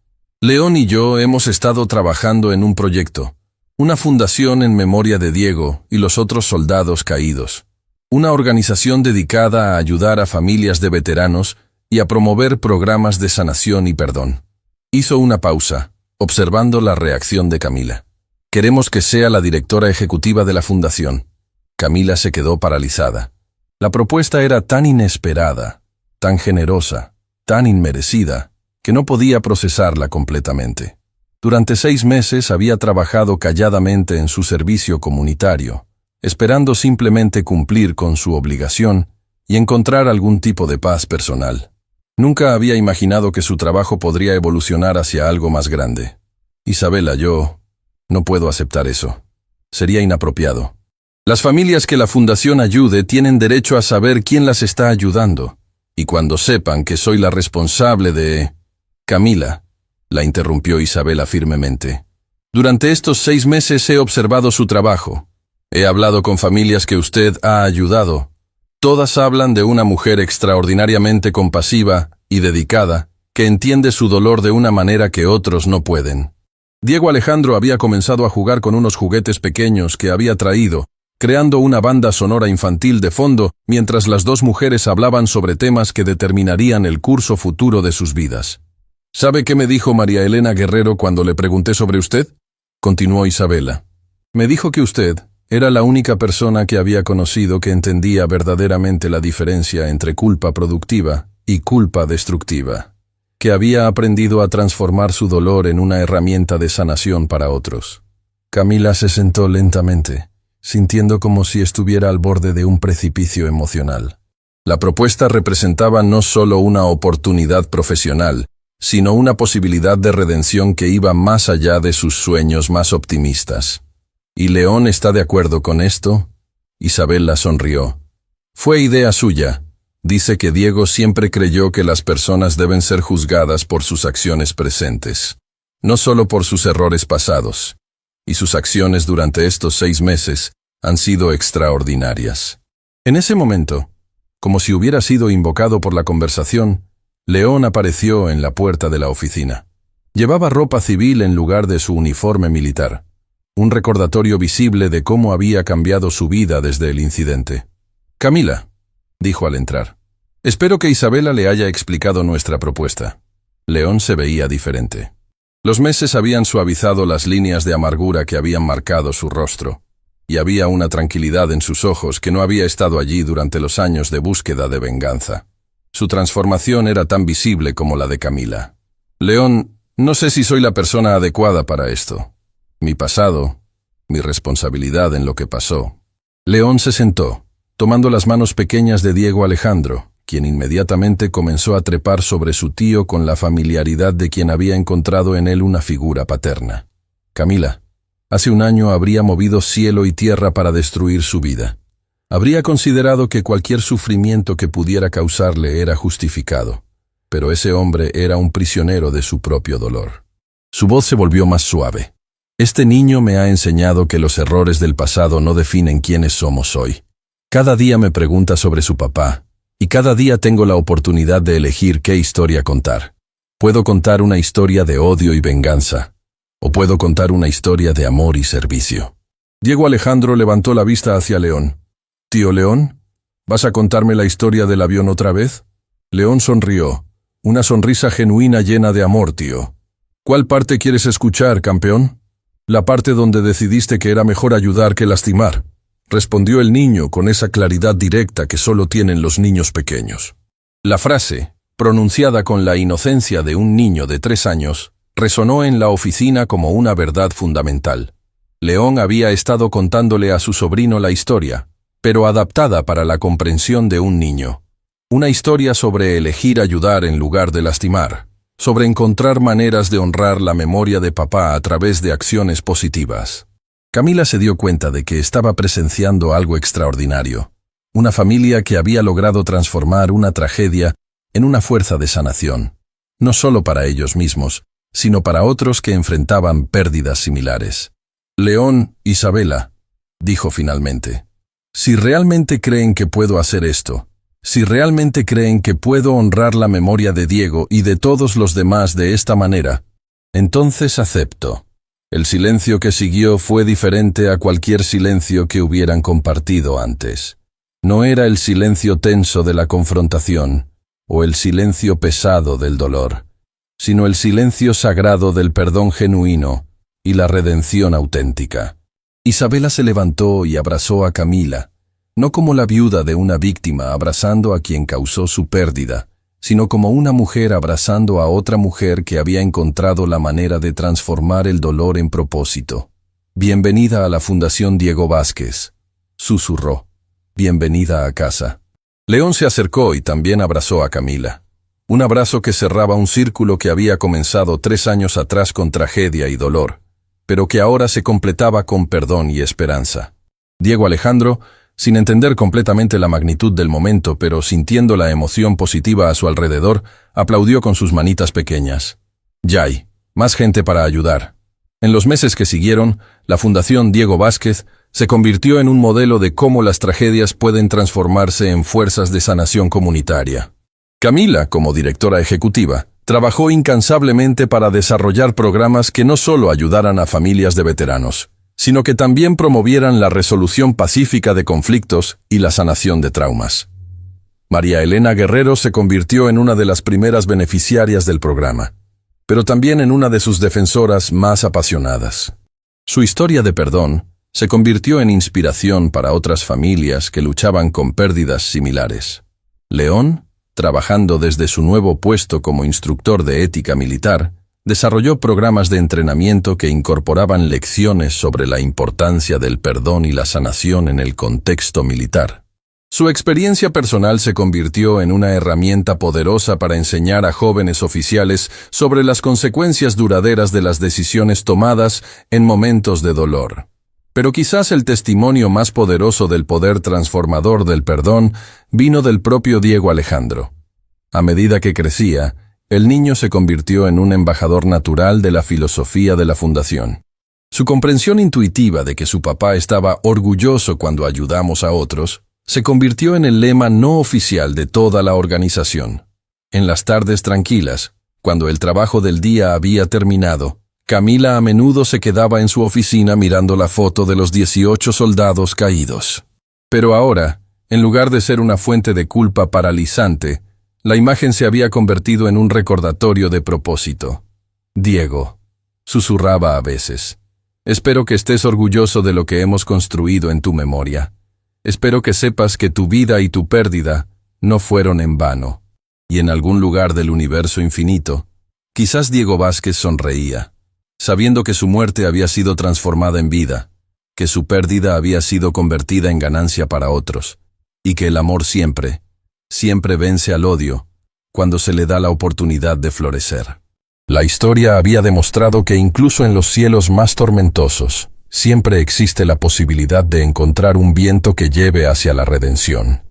León y yo hemos estado trabajando en un proyecto, una fundación en memoria de Diego y los otros soldados caídos. Una organización dedicada a ayudar a familias de veteranos y a promover programas de sanación y perdón. Hizo una pausa, observando la reacción de Camila. Queremos que sea la directora ejecutiva de la fundación. Camila se quedó paralizada. La propuesta era tan inesperada, tan generosa, tan inmerecida, que no podía procesarla completamente. Durante 6 meses había trabajado calladamente en su servicio comunitario, esperando simplemente cumplir con su obligación y encontrar algún tipo de paz personal. Nunca había imaginado que su trabajo podría evolucionar hacia algo más grande. Isabela, yo no puedo aceptar eso. Sería inapropiado. Las familias que la fundación ayude tienen derecho a saber quién las está ayudando, y cuando sepan que soy la responsable de... Camila, la interrumpió Isabela firmemente. Durante estos 6 meses he observado su trabajo. He hablado con familias que usted ha ayudado. Todas hablan de una mujer extraordinariamente compasiva y dedicada, que entiende su dolor de una manera que otros no pueden. Diego Alejandro había comenzado a jugar con unos juguetes pequeños que había traído, creando una banda sonora infantil de fondo mientras las 2 mujeres hablaban sobre temas que determinarían el curso futuro de sus vidas. ¿Sabe qué me dijo María Elena Guerrero cuando le pregunté sobre usted? Continuó Isabela. Me dijo que usted era la única persona que había conocido que entendía verdaderamente la diferencia entre culpa productiva y culpa destructiva, que había aprendido a transformar su dolor en una herramienta de sanación para otros. Camila se sentó lentamente, sintiendo como si estuviera al borde de un precipicio emocional. La propuesta representaba no solo una oportunidad profesional, sino una posibilidad de redención que iba más allá de sus sueños más optimistas. ¿Y León está de acuerdo con esto? Isabela sonrió. Fue idea suya. Dice que Diego siempre creyó que las personas deben ser juzgadas por sus acciones presentes, no solo por sus errores pasados. Y sus acciones durante estos 6 meses han sido extraordinarias. En ese momento, como si hubiera sido invocado por la conversación, León apareció en la puerta de la oficina. Llevaba ropa civil en lugar de su uniforme militar, un recordatorio visible de cómo había cambiado su vida desde el incidente. Camila, dijo al entrar, espero que Isabela le haya explicado nuestra propuesta. León se veía diferente. Los meses habían suavizado las líneas de amargura que habían marcado su rostro, y había una tranquilidad en sus ojos que no había estado allí durante los años de búsqueda de venganza. Su transformación era tan visible como la de Camila. León, no sé si soy la persona adecuada para esto. Mi pasado, mi responsabilidad en lo que pasó. León se sentó, tomando las manos pequeñas de Diego Alejandro, quien inmediatamente comenzó a trepar sobre su tío con la familiaridad de quien había encontrado en él una figura paterna. Camila, hace 1 año habría movido cielo y tierra para destruir su vida. Habría considerado que cualquier sufrimiento que pudiera causarle era justificado, pero ese hombre era un prisionero de su propio dolor. Su voz se volvió más suave. Este niño me ha enseñado que los errores del pasado no definen quiénes somos hoy. Cada día me pregunta sobre su papá, y cada día tengo la oportunidad de elegir qué historia contar. Puedo contar una historia de odio y venganza, o puedo contar una historia de amor y servicio. Diego Alejandro levantó la vista hacia León. «Tío León, ¿vas a contarme la historia del avión otra vez?» León sonrió, una sonrisa genuina llena de amor, tío. «¿Cuál parte quieres escuchar, campeón?» «La parte donde decidiste que era mejor ayudar que lastimar», respondió el niño con esa claridad directa que solo tienen los niños pequeños. La frase, pronunciada con la inocencia de un niño de 3 años, resonó en la oficina como una verdad fundamental. León había estado contándole a su sobrino la historia, pero adaptada para la comprensión de un niño. Una historia sobre elegir ayudar en lugar de lastimar, sobre encontrar maneras de honrar la memoria de papá a través de acciones positivas. Camila se dio cuenta de que estaba presenciando algo extraordinario, una familia que había logrado transformar una tragedia en una fuerza de sanación, no solo para ellos mismos, sino para otros que enfrentaban pérdidas similares. «León, Isabela», dijo finalmente, «si realmente creen que puedo hacer esto, si realmente creen que puedo honrar la memoria de Diego y de todos los demás de esta manera, Entonces acepto. El silencio que siguió fue diferente a cualquier silencio que hubieran compartido antes. No era el silencio tenso de la confrontación, o el silencio pesado del dolor, sino el silencio sagrado del perdón genuino y la redención auténtica. Isabela se levantó y abrazó a Camila, no como la viuda de una víctima abrazando a quien causó su pérdida, sino como una mujer abrazando a otra mujer que había encontrado la manera de transformar el dolor en propósito. «Bienvenida a la Fundación Diego Vázquez», susurró. «Bienvenida a casa». León se acercó y también abrazó a Camila. Un abrazo que cerraba un círculo que había comenzado 3 años atrás con tragedia y dolor, pero que ahora se completaba con perdón y esperanza. Diego Alejandro, sin entender completamente la magnitud del momento, pero sintiendo la emoción positiva a su alrededor, aplaudió con sus manitas pequeñas. Ya hay más gente para ayudar. En los meses que siguieron, la Fundación Diego Vázquez se convirtió en un modelo de cómo las tragedias pueden transformarse en fuerzas de sanación comunitaria. Camila, como directora ejecutiva, trabajó incansablemente para desarrollar programas que no solo ayudaran a familias de veteranos, sino que también promovieran la resolución pacífica de conflictos y la sanación de traumas. María Elena Guerrero se convirtió en una de las primeras beneficiarias del programa, pero también en una de sus defensoras más apasionadas. Su historia de perdón se convirtió en inspiración para otras familias que luchaban con pérdidas similares. León, trabajando desde su nuevo puesto como instructor de ética militar, desarrolló programas de entrenamiento que incorporaban lecciones sobre la importancia del perdón y la sanación en el contexto militar. Su experiencia personal se convirtió en una herramienta poderosa para enseñar a jóvenes oficiales sobre las consecuencias duraderas de las decisiones tomadas en momentos de dolor. Pero quizás el testimonio más poderoso del poder transformador del perdón vino del propio Diego Alejandro. A medida que crecía, el niño se convirtió en un embajador natural de la filosofía de la Fundación. Su comprensión intuitiva de que su papá estaba orgulloso cuando ayudamos a otros, se convirtió en el lema no oficial de toda la organización. En las tardes tranquilas, cuando el trabajo del día había terminado, Camila a menudo se quedaba en su oficina mirando la foto de los 18 soldados caídos. Pero ahora, en lugar de ser una fuente de culpa paralizante, la imagen se había convertido en un recordatorio de propósito. «Diego», susurraba a veces, «espero que estés orgulloso de lo que hemos construido en tu memoria. Espero que sepas que tu vida y tu pérdida no fueron en vano». Y en algún lugar del universo infinito, quizás Diego Vázquez sonreía, sabiendo que su muerte había sido transformada en vida, que su pérdida había sido convertida en ganancia para otros, y que el amor siempre vence al odio cuando se le da la oportunidad de florecer. La historia había demostrado que incluso en los cielos más tormentosos, siempre existe la posibilidad de encontrar un viento que lleve hacia la redención.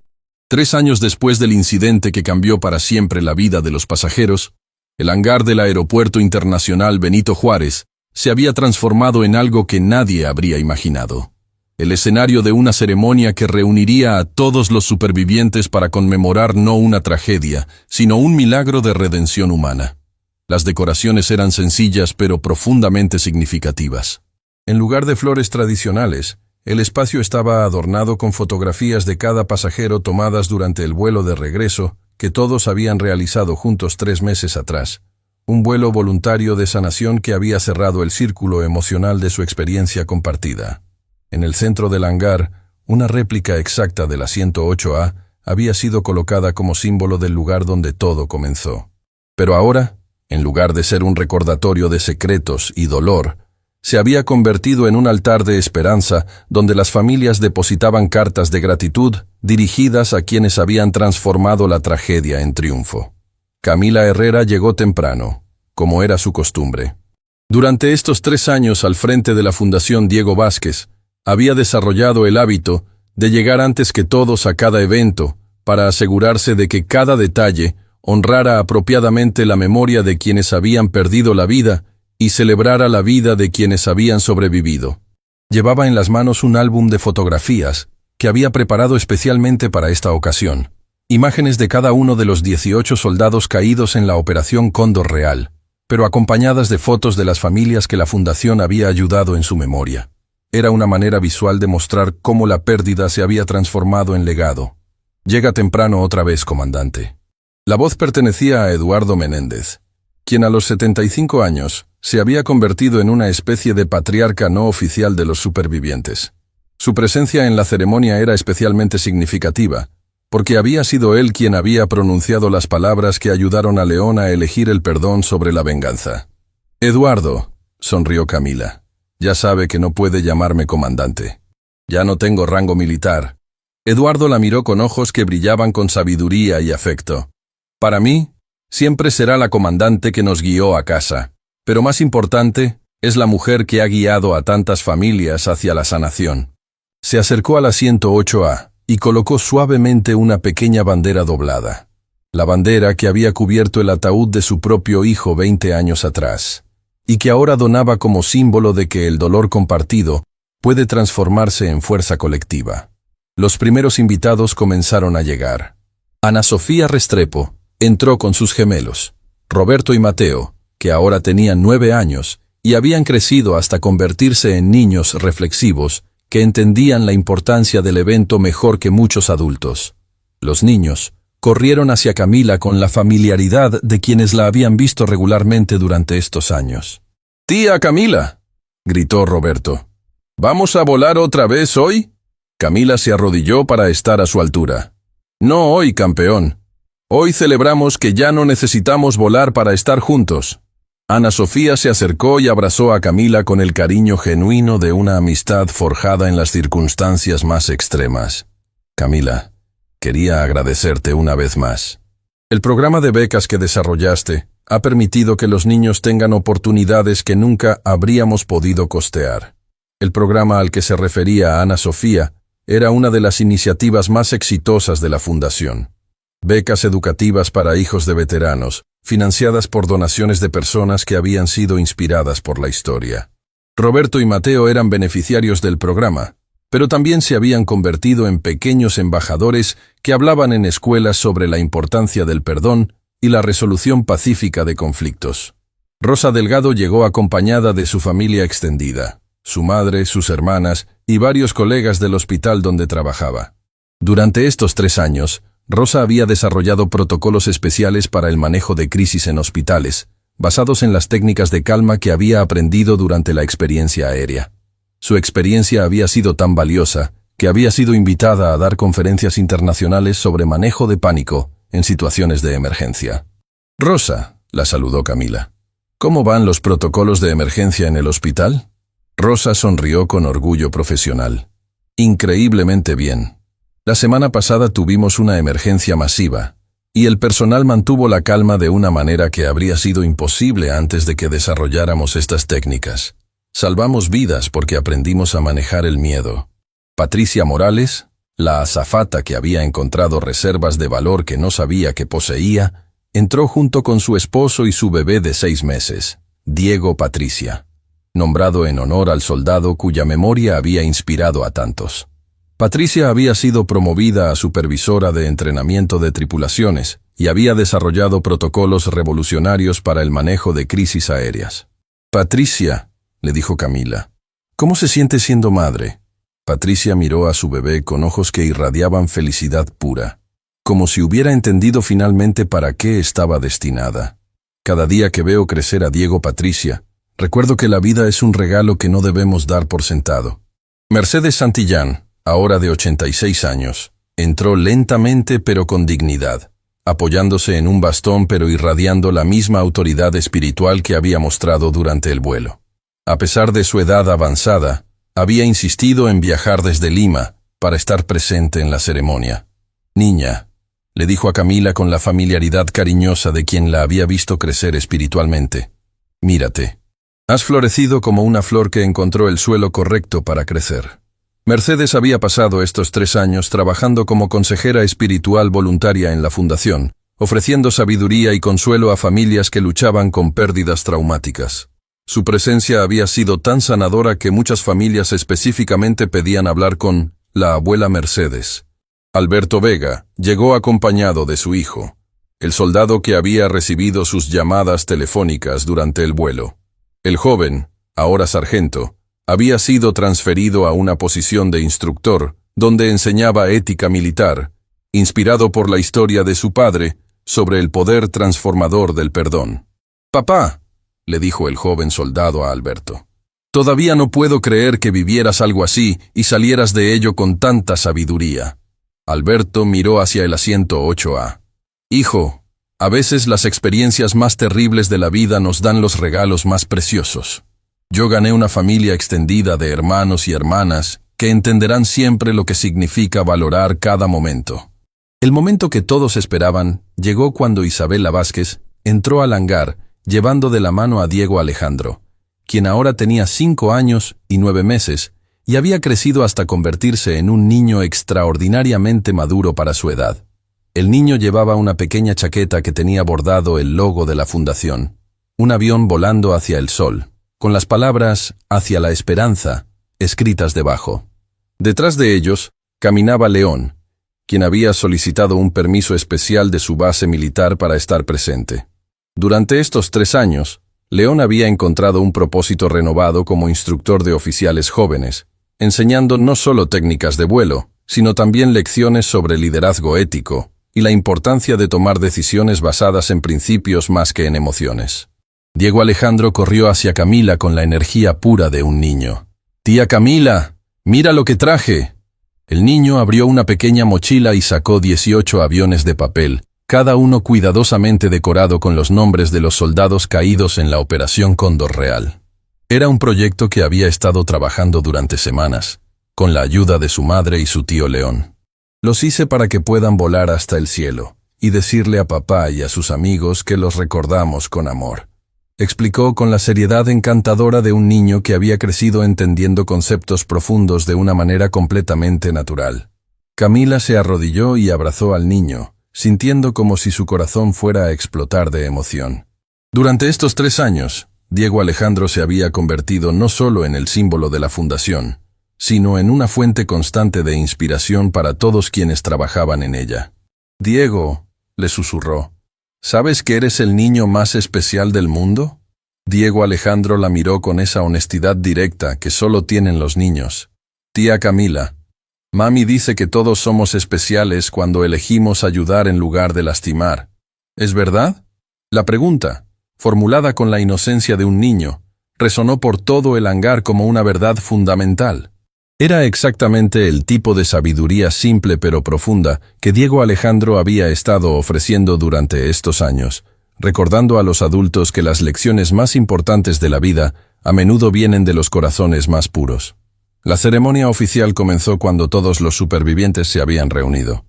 3 años después del incidente que cambió para siempre la vida de los pasajeros, el hangar del Aeropuerto Internacional Benito Juárez se había transformado en algo que nadie habría imaginado. El escenario de una ceremonia que reuniría a todos los supervivientes para conmemorar no una tragedia, sino un milagro de redención humana. Las decoraciones eran sencillas pero profundamente significativas. En lugar de flores tradicionales, el espacio estaba adornado con fotografías de cada pasajero tomadas durante el vuelo de regreso que todos habían realizado juntos 3 meses atrás. Un vuelo voluntario de sanación que había cerrado el círculo emocional de su experiencia compartida. En el centro del hangar, una réplica exacta de la 108A había sido colocada como símbolo del lugar donde todo comenzó. Pero ahora, en lugar de ser un recordatorio de secretos y dolor, se había convertido en un altar de esperanza donde las familias depositaban cartas de gratitud dirigidas a quienes habían transformado la tragedia en triunfo. Camila Herrera llegó temprano, como era su costumbre. Durante estos 3 años al frente de la Fundación Diego Vázquez, había desarrollado el hábito de llegar antes que todos a cada evento para asegurarse de que cada detalle honrara apropiadamente la memoria de quienes habían perdido la vida y celebrara la vida de quienes habían sobrevivido. Llevaba en las manos un álbum de fotografías que había preparado especialmente para esta ocasión. Imágenes de cada uno de los 18 soldados caídos en la Operación Cóndor Real, pero acompañadas de fotos de las familias que la fundación había ayudado en su memoria. Era una manera visual de mostrar cómo la pérdida se había transformado en legado. Llega temprano otra vez, comandante. La voz pertenecía a Eduardo Menéndez, quien a los 75 años se había convertido en una especie de patriarca no oficial de los supervivientes. Su presencia en la ceremonia era especialmente significativa, porque había sido él quien había pronunciado las palabras que ayudaron a León a elegir el perdón sobre la venganza. Eduardo, sonrió Camila. Ya sabe que no puede llamarme comandante. Ya no tengo rango militar. Eduardo la miró con ojos que brillaban con sabiduría y afecto. Para mí, siempre será la comandante que nos guió a casa, pero más importante, es la mujer que ha guiado a tantas familias hacia la sanación. Se acercó al asiento 8A y colocó suavemente una pequeña bandera doblada. La bandera que había cubierto el ataúd de su propio hijo 20 años atrás, y que ahora donaba como símbolo de que el dolor compartido puede transformarse en fuerza colectiva. Los primeros invitados comenzaron a llegar. Ana Sofía Restrepo entró con sus gemelos, Roberto y Mateo, que ahora tenían 9 años y habían crecido hasta convertirse en niños reflexivos que entendían la importancia del evento mejor que muchos adultos. Los niños corrieron hacia Camila con la familiaridad de quienes la habían visto regularmente durante estos años. «¡Tía Camila!», gritó Roberto. «¿Vamos a volar otra vez hoy?». Camila se arrodilló para estar a su altura. «No hoy, campeón. Hoy celebramos que ya no necesitamos volar para estar juntos». Ana Sofía se acercó y abrazó a Camila con el cariño genuino de una amistad forjada en las circunstancias más extremas. «Camila, quería agradecerte una vez más. El programa de becas que desarrollaste ha permitido que los niños tengan oportunidades que nunca habríamos podido costear». El programa al que se refería Ana Sofía era una de las iniciativas más exitosas de la Fundación. Becas educativas para hijos de veteranos, financiadas por donaciones de personas que habían sido inspiradas por la historia. Roberto y Mateo eran beneficiarios del programa, pero también se habían convertido en pequeños embajadores que hablaban en escuelas sobre la importancia del perdón y la resolución pacífica de conflictos. Rosa Delgado llegó acompañada de su familia extendida, su madre, sus hermanas y varios colegas del hospital donde trabajaba. Durante estos 3 años, Rosa había desarrollado protocolos especiales para el manejo de crisis en hospitales, basados en las técnicas de calma que había aprendido durante la experiencia aérea. Su experiencia había sido tan valiosa que había sido invitada a dar conferencias internacionales sobre manejo de pánico en situaciones de emergencia. «Rosa», la saludó Camila. «¿Cómo van los protocolos de emergencia en el hospital?». Rosa sonrió con orgullo profesional. «Increíblemente bien. La semana pasada tuvimos una emergencia masiva, y el personal mantuvo la calma de una manera que habría sido imposible antes de que desarrolláramos estas técnicas. Salvamos vidas porque aprendimos a manejar el miedo». Patricia Morales, la azafata que había encontrado reservas de valor que no sabía que poseía, entró junto con su esposo y su bebé de 6 meses, Diego Patricia, nombrado en honor al soldado cuya memoria había inspirado a tantos. Patricia había sido promovida a supervisora de entrenamiento de tripulaciones y había desarrollado protocolos revolucionarios para el manejo de crisis aéreas. «Patricia», le dijo Camila, «¿cómo se siente siendo madre?». Patricia miró a su bebé con ojos que irradiaban felicidad pura, como si hubiera entendido finalmente para qué estaba destinada. «Cada día que veo crecer a Diego Patricia, recuerdo que la vida es un regalo que no debemos dar por sentado». Mercedes Santillán, ahora de 86 años, entró lentamente pero con dignidad, apoyándose en un bastón pero irradiando la misma autoridad espiritual que había mostrado durante el vuelo. A pesar de su edad avanzada, había insistido en viajar desde Lima para estar presente en la ceremonia. «Niña», le dijo a Camila con la familiaridad cariñosa de quien la había visto crecer espiritualmente, «mírate. Has florecido como una flor que encontró el suelo correcto para crecer». Mercedes había pasado estos 3 años trabajando como consejera espiritual voluntaria en la Fundación, ofreciendo sabiduría y consuelo a familias que luchaban con pérdidas traumáticas. Su presencia había sido tan sanadora que muchas familias específicamente pedían hablar con la abuela Mercedes. Alberto Vega llegó acompañado de su hijo. el soldado que había recibido sus llamadas telefónicas durante el vuelo. El joven, ahora sargento, había sido transferido a una posición de instructor, donde enseñaba ética militar, inspirado por la historia de su padre sobre el poder transformador del perdón. «Papá», le dijo el joven soldado a Alberto, «todavía no puedo creer que vivieras algo así y salieras de ello con tanta sabiduría». Alberto miró hacia el asiento 8A. «Hijo, a veces las experiencias más terribles de la vida nos dan los regalos más preciosos. Yo gané una familia extendida de hermanos y hermanas que entenderán siempre lo que significa valorar cada momento». El momento que todos esperaban llegó cuando Isabela Vázquez entró al hangar llevando de la mano a Diego Alejandro, quien ahora tenía 5 años y 9 meses y había crecido hasta convertirse en un niño extraordinariamente maduro para su edad. El niño llevaba una pequeña chaqueta que tenía bordado el logo de la fundación, un avión volando hacia el sol, con las palabras «Hacia la esperanza» escritas debajo. Detrás de ellos caminaba León, quien había solicitado un permiso especial de su base militar para estar presente. Durante estos 3 años, León había encontrado un propósito renovado como instructor de oficiales jóvenes, enseñando no solo técnicas de vuelo, sino también lecciones sobre liderazgo ético y la importancia de tomar decisiones basadas en principios más que en emociones. Diego Alejandro corrió hacia Camila con la energía pura de un niño. «Tía Camila, mira lo que traje». El niño abrió una pequeña mochila y sacó 18 aviones de papel, cada uno cuidadosamente decorado con los nombres de los soldados caídos en la Operación Cóndor Real. Era un proyecto que había estado trabajando durante semanas, con la ayuda de su madre y su tío León. «Los hice para que puedan volar hasta el cielo, y decirle a papá y a sus amigos que los recordamos con amor», explicó con la seriedad encantadora de un niño que había crecido entendiendo conceptos profundos de una manera completamente natural. Camila se arrodilló y abrazó al niño, sintiendo como si su corazón fuera a explotar de emoción. Durante estos 3 años, Diego Alejandro se había convertido no solo en el símbolo de la fundación, sino en una fuente constante de inspiración para todos quienes trabajaban en ella. «Diego», le susurró, «¿sabes que eres el niño más especial del mundo?» Diego Alejandro la miró con esa honestidad directa que solo tienen los niños. «Tía Camila, mami dice que todos somos especiales cuando elegimos ayudar en lugar de lastimar. ¿Es verdad?» La pregunta, formulada con la inocencia de un niño, resonó por todo el hangar como una verdad fundamental. Era exactamente el tipo de sabiduría simple pero profunda que Diego Alejandro había estado ofreciendo durante estos años, recordando a los adultos que las lecciones más importantes de la vida a menudo vienen de los corazones más puros. La ceremonia oficial comenzó cuando todos los supervivientes se habían reunido.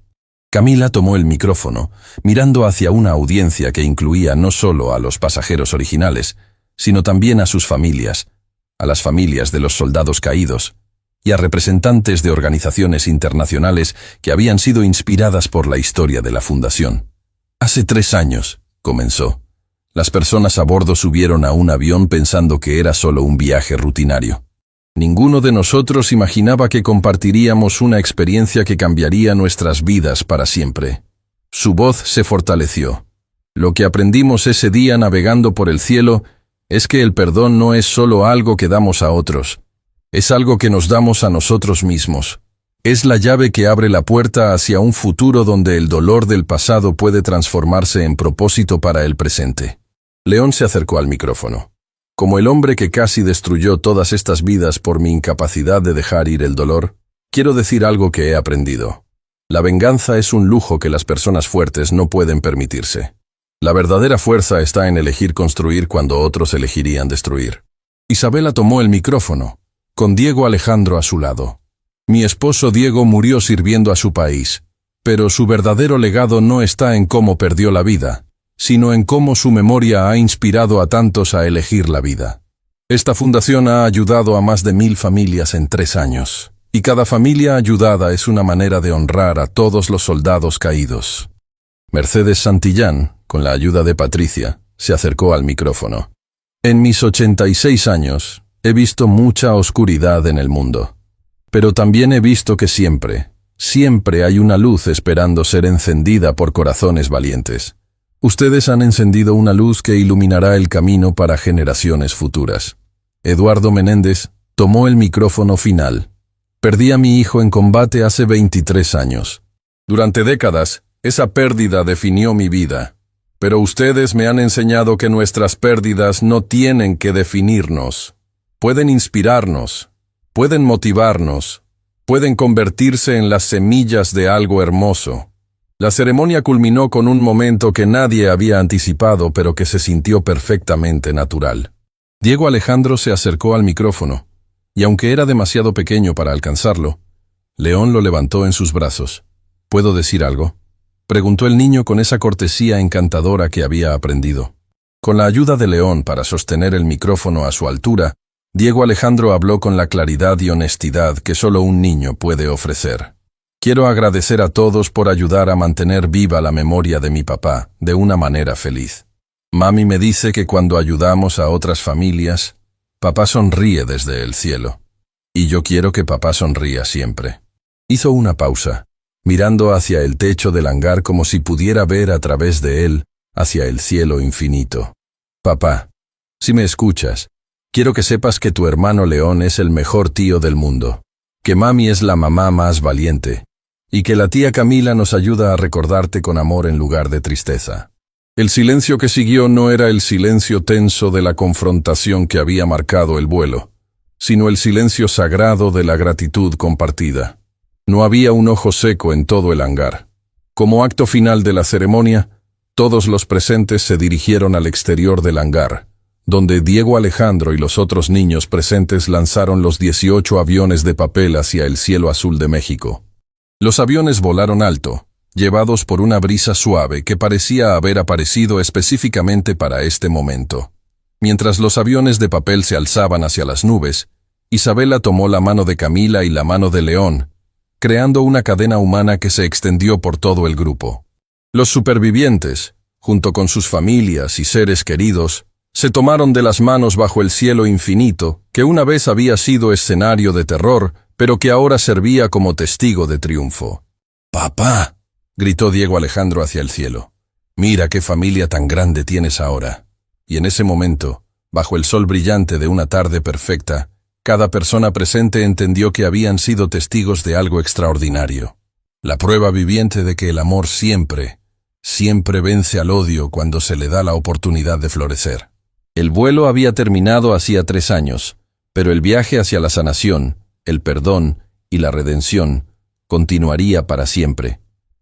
Camila tomó el micrófono, mirando hacia una audiencia que incluía no solo a los pasajeros originales, sino también a sus familias, a las familias de los soldados caídos, y a representantes de organizaciones internacionales que habían sido inspiradas por la historia de la Fundación. «Hace 3 años», comenzó, «las personas a bordo subieron a un avión pensando que era solo un viaje rutinario. Ninguno de nosotros imaginaba que compartiríamos una experiencia que cambiaría nuestras vidas para siempre». Su voz se fortaleció. «Lo que aprendimos ese día navegando por el cielo es que el perdón no es solo algo que damos a otros, es algo que nos damos a nosotros mismos. Es la llave que abre la puerta hacia un futuro donde el dolor del pasado puede transformarse en propósito para el presente». León se acercó al micrófono. «Como el hombre que casi destruyó todas estas vidas por mi incapacidad de dejar ir el dolor, quiero decir algo que he aprendido. La venganza es un lujo que las personas fuertes no pueden permitirse. La verdadera fuerza está en elegir construir cuando otros elegirían destruir». Isabela tomó el micrófono, con Diego Alejandro a su lado. «Mi esposo Diego murió sirviendo a su país, pero su verdadero legado no está en cómo perdió la vida, sino en cómo su memoria ha inspirado a tantos a elegir la vida. Esta fundación ha ayudado a más de 1000 familias en 3 años, y cada familia ayudada es una manera de honrar a todos los soldados caídos». Mercedes Santillán, con la ayuda de Patricia, se acercó al micrófono. «En mis 86 años, he visto mucha oscuridad en el mundo, pero también he visto que siempre hay una luz esperando ser encendida por corazones valientes. Ustedes han encendido una luz que iluminará el camino para generaciones futuras. Eduardo Menéndez tomó el micrófono final. Perdí a mi hijo en combate hace 23 años. Durante décadas, esa pérdida definió mi vida. Pero ustedes me han enseñado que nuestras pérdidas no tienen que definirnos. Pueden inspirarnos, pueden motivarnos, pueden convertirse en las semillas de algo hermoso. La ceremonia culminó con un momento que nadie había anticipado, pero que se sintió perfectamente natural. Diego Alejandro se acercó al micrófono, y aunque era demasiado pequeño para alcanzarlo, León lo levantó en sus brazos. ¿Puedo decir algo?, preguntó el niño con esa cortesía encantadora que había aprendido. Con la ayuda de León para sostener el micrófono a su altura, Diego Alejandro habló con la claridad y honestidad que solo un niño puede ofrecer. Quiero agradecer a todos por ayudar a mantener viva la memoria de mi papá de una manera feliz. Mami me dice que cuando ayudamos a otras familias, papá sonríe desde el cielo. Y yo quiero que papá sonría siempre. Hizo una pausa, mirando hacia el techo del hangar como si pudiera ver a través de él hacia el cielo infinito. Papá, si me escuchas, quiero que sepas que tu hermano León es el mejor tío del mundo, que mami es la mamá más valiente, y que la tía Camila nos ayuda a recordarte con amor en lugar de tristeza. El silencio que siguió no era el silencio tenso de la confrontación que había marcado el vuelo, sino el silencio sagrado de la gratitud compartida. No había un ojo seco en todo el hangar. Como acto final de la ceremonia, todos los presentes se dirigieron al exterior del hangar, donde Diego Alejandro y los otros niños presentes lanzaron los 18 aviones de papel hacia el cielo azul de México. Los aviones volaron alto, llevados por una brisa suave que parecía haber aparecido específicamente para este momento. Mientras los aviones de papel se alzaban hacia las nubes, Isabela tomó la mano de Camila y la mano de León, creando una cadena humana que se extendió por todo el grupo. Los supervivientes, junto con sus familias y seres queridos, se tomaron de las manos bajo el cielo infinito, que una vez había sido escenario de terror, pero que ahora servía como testigo de triunfo. «¡Papá!», gritó Diego Alejandro hacia el cielo. «Mira qué familia tan grande tienes ahora». Y en ese momento, bajo el sol brillante de una tarde perfecta, cada persona presente entendió que habían sido testigos de algo extraordinario. La prueba viviente de que el amor siempre vence al odio cuando se le da la oportunidad de florecer. El vuelo había terminado hacía 3 años, pero el viaje hacia la sanación, el perdón y la redención continuaría para siempre.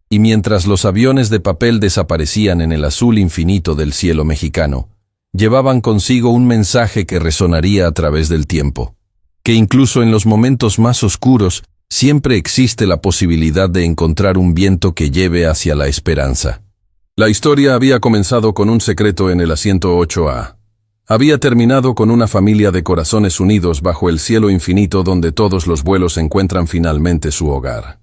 Y mientras los aviones de papel desaparecían en el azul infinito del cielo mexicano, llevaban consigo un mensaje que resonaría a través del tiempo. Que incluso en los momentos más oscuros siempre existe la posibilidad de encontrar un viento que lleve hacia la esperanza. La historia había comenzado con un secreto en el asiento 8A. Había terminado con una familia de corazones unidos bajo el cielo infinito donde todos los vuelos encuentran finalmente su hogar.